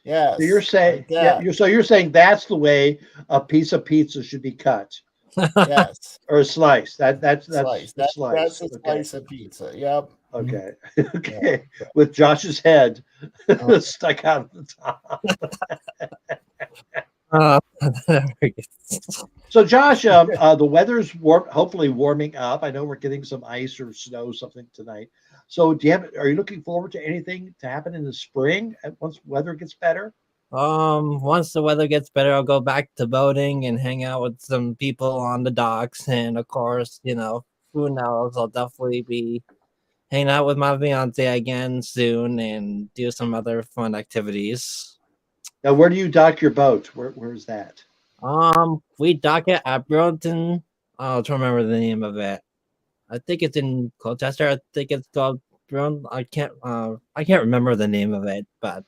Yes.
So you're saying
like
you're saying that's the way a piece of pizza should be cut.
Yes.
Or a slice. That's
slice.
That's
a slice of pizza. Yep.
Okay. Okay. Yeah. With Josh's head stuck out at the top. So, Josh, the weather's hopefully warming up. I know we're getting some ice or snow, something tonight. So, are you looking forward to anything to happen in the spring once weather gets better?
Once the weather gets better, I'll go back to boating and hang out with some people on the docks. And of course, who knows? I'll definitely be hanging out with my fiance again soon and do some other fun activities.
Now, where do you dock your boat? Where's that?
We dock it at Burlington. I'll try to remember the name of it. I think it's in Colchester. I think it's called Burlington. I can't remember the name of it, but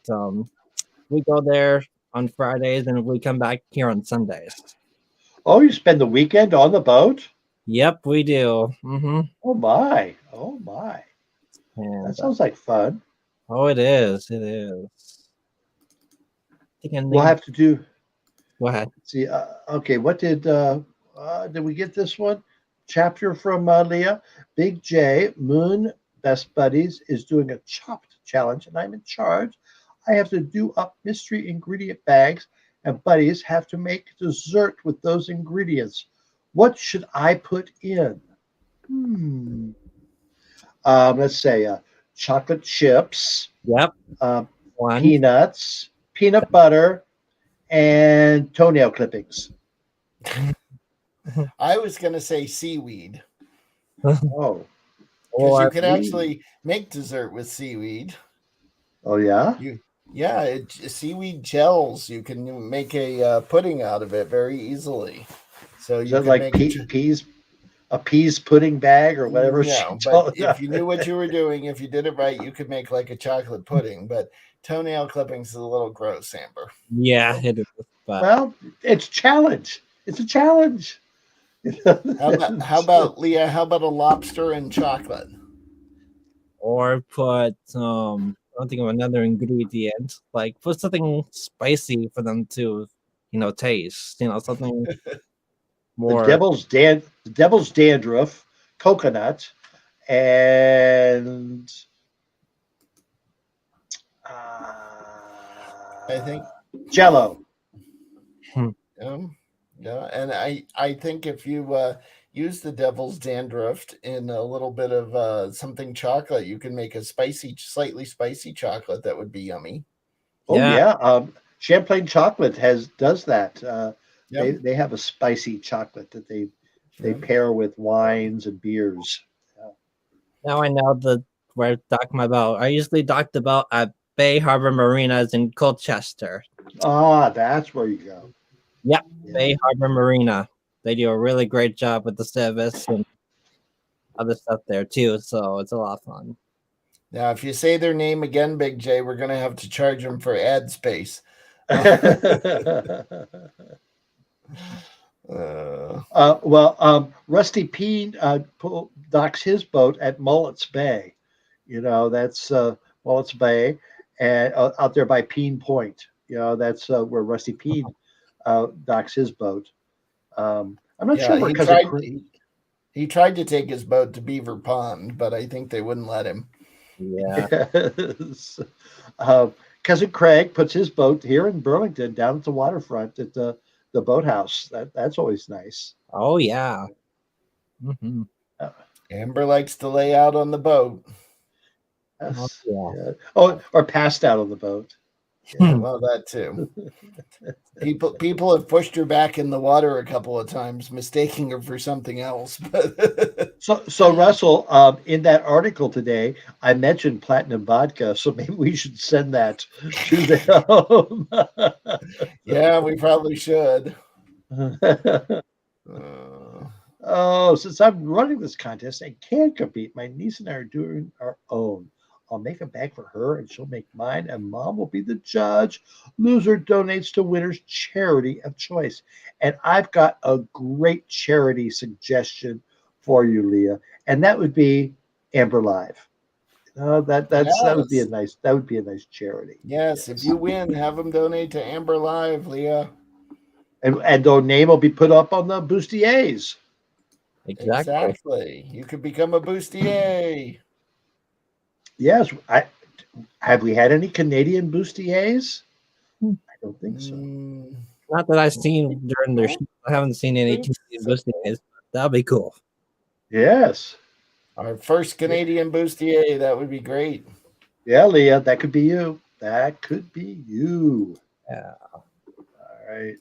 we go there on Fridays and we come back here on Sundays.
Oh, you spend the weekend on the boat?
Yep, we do. Mm-hmm.
Oh my! Oh my!
And
That sounds like fun.
oh, it is. It is. I think
We'll have to do.
Go ahead.
See, okay. What did we get this one? Chapter from Leah. Big J Moon Best Buddies is doing a chopped challenge, and I'm in charge. I have to do up mystery ingredient bags, and buddies have to make dessert with those ingredients. What should I put in? Let's say chocolate chips,
Yep.
peanuts, peanut butter, and toenail clippings.
I was going to say seaweed.
Oh.
Because you can actually make dessert with seaweed.
Oh, yeah?
Seaweed gels. You can make a pudding out of it very easily. So
Is
you
that like a peas pudding bag or whatever?
No, but if you knew what you were doing, if you did it right, you could make like a chocolate pudding. But toenail clippings is a little gross, Amber.
Yeah, it is. But...
Well, it's a challenge. It's a challenge.
How about Leah? How about a lobster and chocolate?
Or put I think of another ingredient. Like put something spicy for them to, taste. Something more.
The devil's dandruff, coconut, and
I think
Jello.
Yeah, and I think if you use the devil's dandruff in a little bit of something chocolate, you can make a slightly spicy chocolate that would be yummy.
Oh yeah, Champlain Chocolate does that. They have a spicy chocolate that they pair with wines and beers. Yeah.
Now I know where to dock my boat. I usually dock the boat at Bay Harbor Marinas in Colchester.
Ah, that's where you go.
Yep, yeah. Bay Harbor Marina. They do a really great job with the service and other stuff there too, so it's a lot of fun.
Now, if you say their name again, Big J, we're going to have to charge them for ad space.
Rusty Peen docks his boat at Mullet's Bay. That's Mullet's Bay, and out there by Peen Point. That's where Rusty Peen docks his boat. I'm not sure because
he tried to take his boat to Beaver Pond, but I think they wouldn't let him.
Yeah.
Yes. Cousin Craig puts his boat here in Burlington down at the waterfront at the boathouse. That's always nice.
Oh yeah. Mm-hmm.
Amber likes to lay out on the boat.
Yes. Yeah. Oh, or passed out on the boat.
Yeah, well, that too. People have pushed her back in the water a couple of times, mistaking her for something else.
So Russell, in that article today, I mentioned platinum vodka, so maybe we should send that to them.
Yeah, we probably should.
Since I'm running this contest, I can't compete. My niece and I are doing our own. I'll make a bag for her and she'll make mine, and Mom will be the judge. Loser donates to winner's charity of choice. And I've got a great charity suggestion for you, Leah, and that would be Amber Live. That would be a nice charity.
Yes, if you win, have them donate to Amber Live, Leah.
And their name will be put up on the bustiers.
Exactly. You could become a bustier.
Yes, have we had any Canadian bustiers? I don't think so.
Not that I've seen during their show. I haven't seen any Canadian bustiers. That'll be cool.
Yes.
Our first Canadian bustier. That would be great.
Yeah, Leah, that could be you. That could be you.
Yeah.
All right.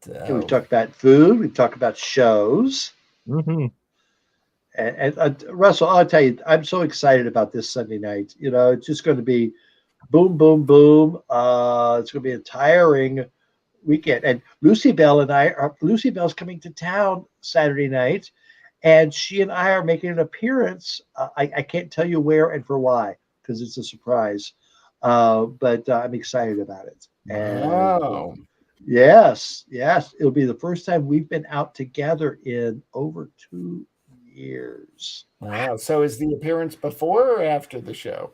Okay, we've
So,
talked about food. We've talked about shows.
Mm-hmm.
And Russell, I'll tell you, I'm so excited about this Sunday night. You know, it's just going to be boom, boom, boom. It's going to be a tiring weekend. And Lucy Bell's coming to town Saturday night, and she and I are making an appearance. I can't tell you where and for why, because it's a surprise. But I'm excited about it. And
wow.
yes, it'll be the first time we've been out together in over 2 years.
Wow. So is the appearance before or after the show?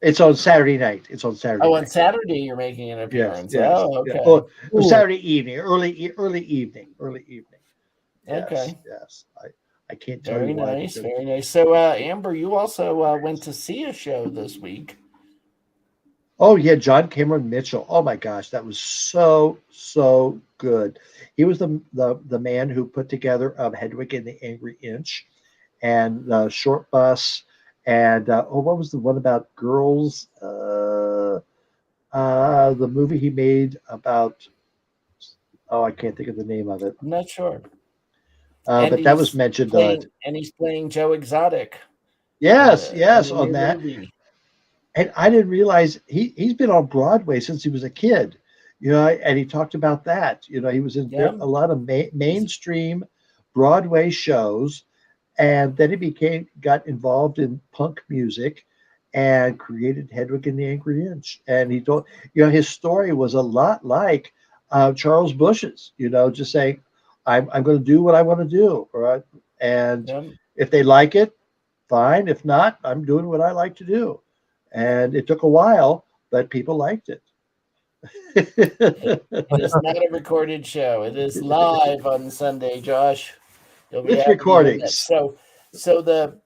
It's on Saturday night. It's on Saturday.
Oh,
night.
on Saturday you're making an
Yes,
appearance.
yes.
Oh, okay.
Yeah. Oh, Saturday evening, early evening. Yes,
Okay.
yes. I can't tell
Very
you why.
nice. Very nice. So, Amber, you also went to see a show this week.
Oh yeah, John Cameron Mitchell. Oh my gosh, that was so good. He was the man who put together Hedwig and the Angry Inch, and Short Bus, and what was the one about girls? The movie he made about, I can't think of the name of it.
I'm not sure.
But that was mentioned on it.
And he's playing Joe Exotic.
Yes,
in the
on
new
that.
movie.
And I didn't realize he's been on Broadway since he was a kid, you know, and he talked about that. You know, he was in a lot of mainstream Broadway shows, and then he got involved in punk music and created Hedwig and the Angry Inch. And he told, you know, his story was a lot like Charles Bush's, you know, just saying, I'm going to do what I want to do. Right. And if they like it, fine. If not, I'm doing what I like to do. And it took a while, but people liked it.
It is not a recorded show. It is live on Sunday, Josh.
With recordings.
So the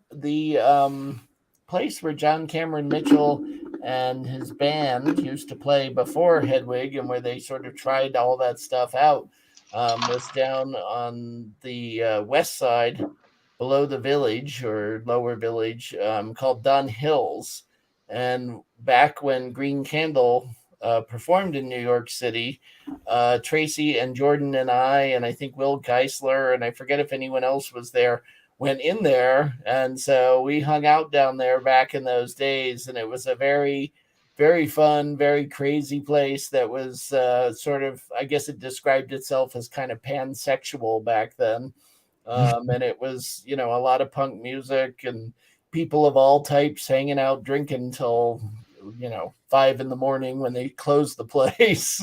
place where John Cameron Mitchell and his band used to play before Hedwig, and where they sort of tried all that stuff out, was down on the west side, below the village or lower village, called Dunn Hills. And back when Green Candle performed in New York City, Tracy and Jordan and I think Will Geisler, and I forget if anyone else was there, went in there. And so we hung out down there back in those days. And it was a very, very fun, very crazy place that was sort of, I guess it described itself as kind of pansexual back then. And it was, you know, a lot of punk music and people of all types hanging out, drinking till, 5 a.m. when they closed the place.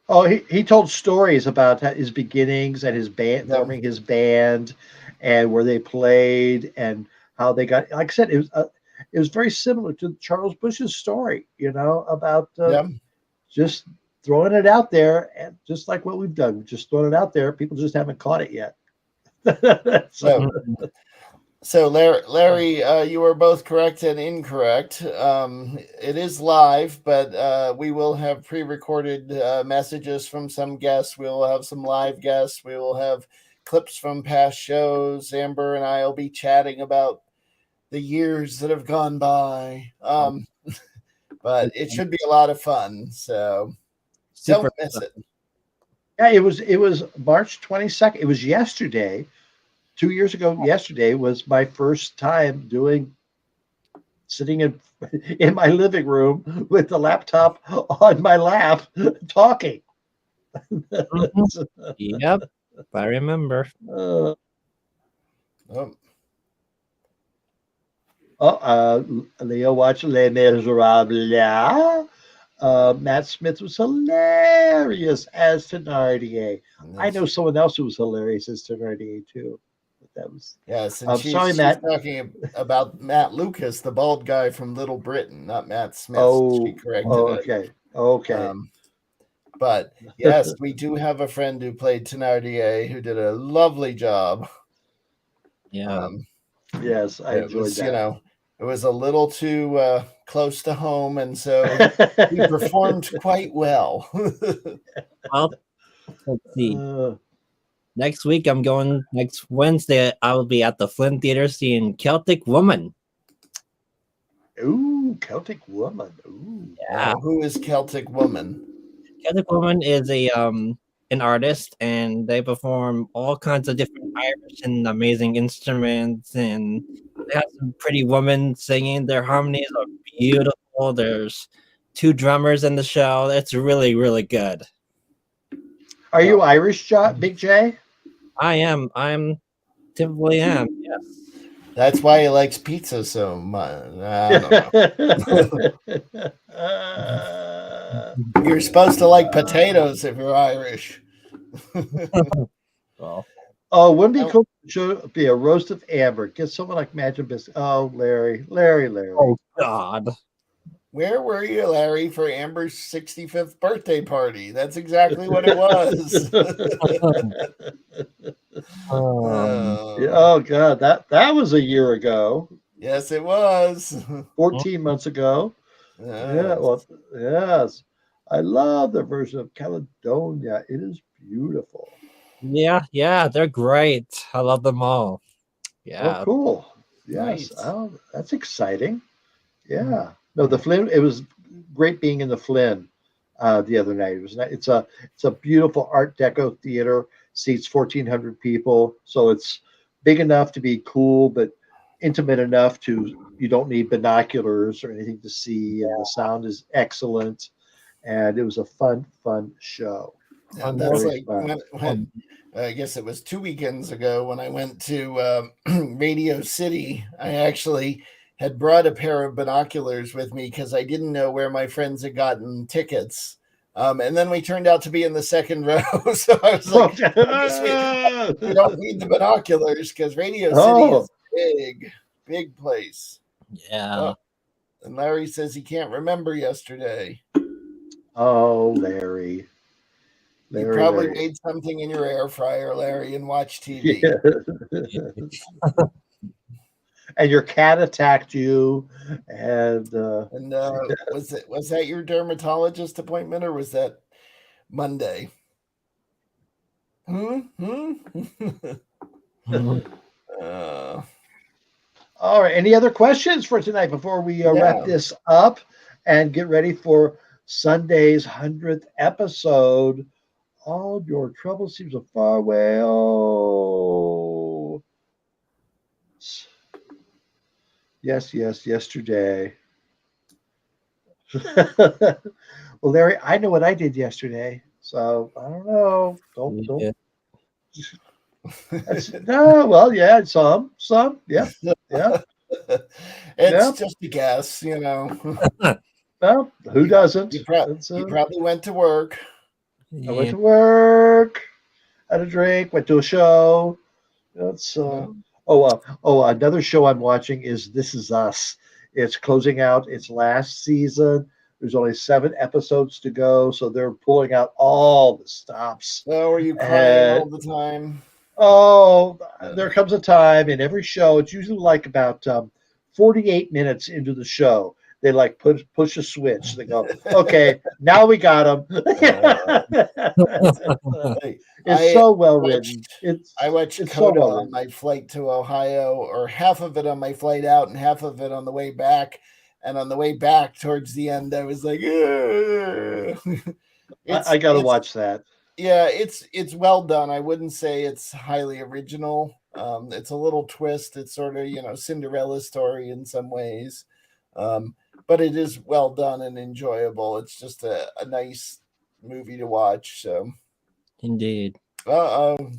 Oh, he told stories about his beginnings and his band, forming his band, and where they played and how they got. Like I said, it was very similar to Charles Bush's story, you know, about just throwing it out there, and just like what we've done, just throwing it out there. People just haven't caught it yet.
So Larry, you were both correct and incorrect. It is live, but we will have pre-recorded messages from some guests. We will have some live guests. We will have clips from past shows. Amber and I will be chatting about the years that have gone by. But it should be a lot of fun. So don't miss it.
Yeah, it was March 22nd. It was yesterday. 2 years ago, yesterday was my first time sitting in my living room with the laptop on my lap talking.
Yep, I remember.
Leo watched Les Miserables. Matt Smith was hilarious as Thénardier. I know someone else who was hilarious as Thénardier too. That was
she's talking about Matt Lucas, the bald guy from Little Britain, not Matt Smith. She corrected
okay.
But yes, we do have a friend who played Thénardier who did a lovely job.
Yes, I enjoyed that.
it was a little too close to home, and so he performed quite well.
Well, let's see.
Uh,
Next week, I'm going. Next Wednesday, I will be at the Flynn Theater seeing Celtic Woman.
ooh, Celtic Woman. Ooh.
Yeah,
Who is Celtic Woman?
Celtic Woman is a an artist, and they perform all kinds of different Irish and amazing instruments, and they have some pretty women singing. Their harmonies are beautiful. There's 2 drummers in the show. It's really, really good.
Are you Irish, Big J?
I'm typically am. Yes.
That's why he likes pizza so much. I don't know. You're supposed to like potatoes if you're Irish.
Well,
Oh, wouldn't it be cool? Should be a roast of Amber. Get someone like Magic Biscuit. Oh, Larry.
oh God.
Where were you, Larry, for Amber's 65th birthday party? That's exactly what it was.
Oh God, that was a year ago.
Yes, it was.
14 months ago. Yeah, well, yes. I love the version of Caledonia. It is beautiful.
Yeah, they're great. I love them all.
Oh,
Yeah.
cool. Yes.
Nice.
Oh, that's exciting. Yeah. No, the Flynn. It was great being in the Flynn the other night. It was. It's a beautiful Art Deco theater. Seats 1,400 people, so it's big enough to be cool, but intimate enough to you don't need binoculars or anything to see, and the sound is excellent. And it was a fun show.
Yeah, that's
Very
like when I guess it was 2 weekends ago when I went to Radio City. I actually had brought a pair of binoculars with me because I didn't know where my friends had gotten tickets. And then we turned out to be in the second row. So I was like, we don't need the binoculars because Radio City is big place.
Yeah.
Oh, and Larry says he can't remember yesterday.
Oh, Larry.
You probably made something in your air fryer, Larry, and watched TV.
Yeah. And your cat attacked you, and
was that your dermatologist appointment or was that Monday?
all right. Any other questions for tonight before we wrap this up and get ready for Sunday's 100th episode? All your trouble seems so far away. Oh, yes, yesterday. Well, Larry, I know what I did yesterday, so I don't know. Don't. No, well, yeah, some, yeah.
It's just a guess, you know.
Well, who doesn't?
You probably went to work.
I went to work, had a drink, went to a show. That's another show I'm watching is This Is Us. It's closing out its last season. There's only 7 episodes to go, so they're pulling out all the stops.
Oh, are you crying all the time?
Oh, there comes a time in every show. It's usually like about 48 minutes into the show. They like push a switch. They go, okay, now we got them. It's so well written.
I watched Coda on my flight to Ohio, or half of it on my flight out and half of it on the way back. And on the way back towards the end, I was like,
I got to watch that.
Yeah, it's well done. I wouldn't say it's highly original. It's a little twist. It's sort of, Cinderella story in some ways. But it is well done and enjoyable. It's just a nice movie to watch. So,
indeed.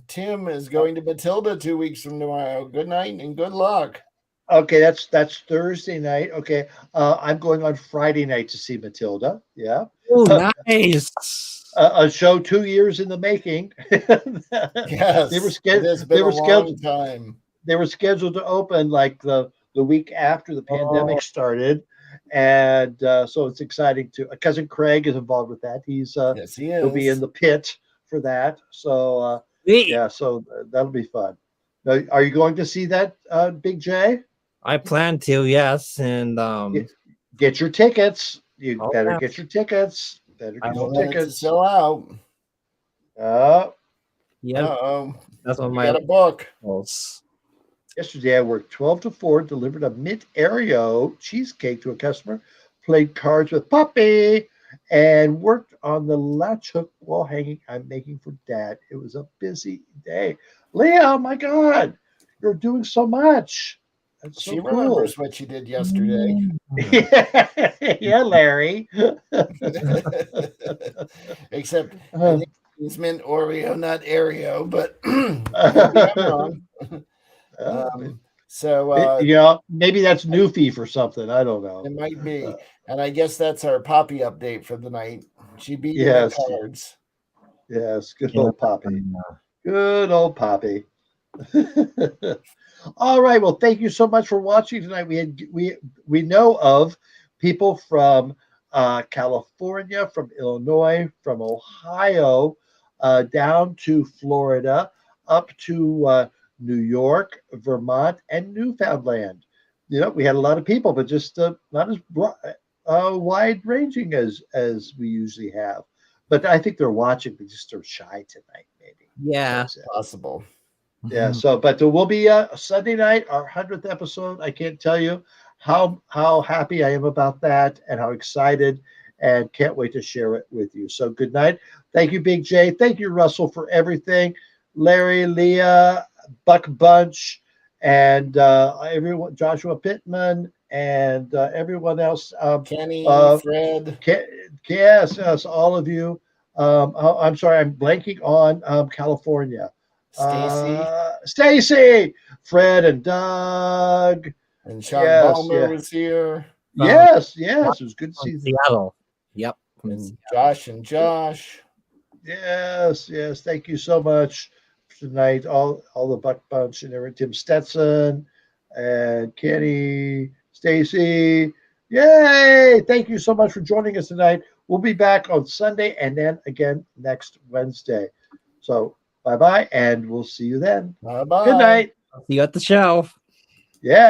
Tim is going to Matilda 2 weeks from tomorrow. Good night and good luck.
Okay, that's Thursday night. Okay, I'm going on Friday night to see Matilda. Yeah.
Oh, nice.
A show 2 years in the making.
Yes,
they were scheduled.
Time.
They were scheduled to open like the week after the pandemic started. And so it's exciting to. Cousin Craig is involved with that.
Yes, he is.
He'll be in the pit for that. So yeah, so that'll be fun. Now, are you going to see that, Big J?
I plan to, yes, and
Get your tickets. You
oh,
better
yeah.
get your tickets. Better
I
get
will
your
Don't let it to
tickets.
sell out.
Uh,
yeah,
Uh-oh.
that's what
We
my
got a book.
goals.
Yesterday, I worked 12 to 4, delivered a mint Oreo cheesecake to a customer, played cards with Poppy, and worked on the latch hook wall hanging I'm making for Dad. It was a busy day. Leah, my God, you're doing so much. That's so
She
cool.
remembers what she did yesterday.
Yeah, Larry.
Except I think it's meant Oreo, not Aereo, but maybe I'm wrong. So
Maybe that's Newfie for something. I don't know.
it might be. And I guess that's our Poppy update for the night. She beat him at
Yes,
cards.
yes, good
Yeah.
old Poppy. Good old Poppy. All right. Well, thank you so much for watching tonight. We know of people from California, from Illinois, from Ohio, down to Florida, up to New York, Vermont, and Newfoundland. We had a lot of people, but just not as wide ranging as we usually have. But I think they're watching. They just are shy tonight, maybe.
Yeah.
That's it.
Possible.
Yeah. So, but there will be a Sunday night, our 100th episode. I can't tell you how happy I am about that, and how excited, and can't wait to share it with you. So, good night. Thank you, Big J. Thank you, Russell, for everything. Larry, Leah, Buck Bunch, and everyone, Joshua Pittman, and everyone else.
Kenny,
Uh,
Fred,
yes, all of you. I'm sorry, I'm blanking on California.
Stacy,
Stacy, Fred, and Doug.
and Sean
Yes,
Balmer
yeah,
was here,
yes. It was good to
From
see.
Seattle. Yep. From
and
Seattle.
Josh and Josh.
Yes. Thank you so much for tonight. All the Buck Bunch and everything. Tim Stetson and Kenny, Stacy. Yay! Thank you so much for joining us tonight. We'll be back on Sunday and then again next Wednesday. So bye-bye, and we'll see you then.
Bye-bye.
Good night.
See you at the show.
Yeah.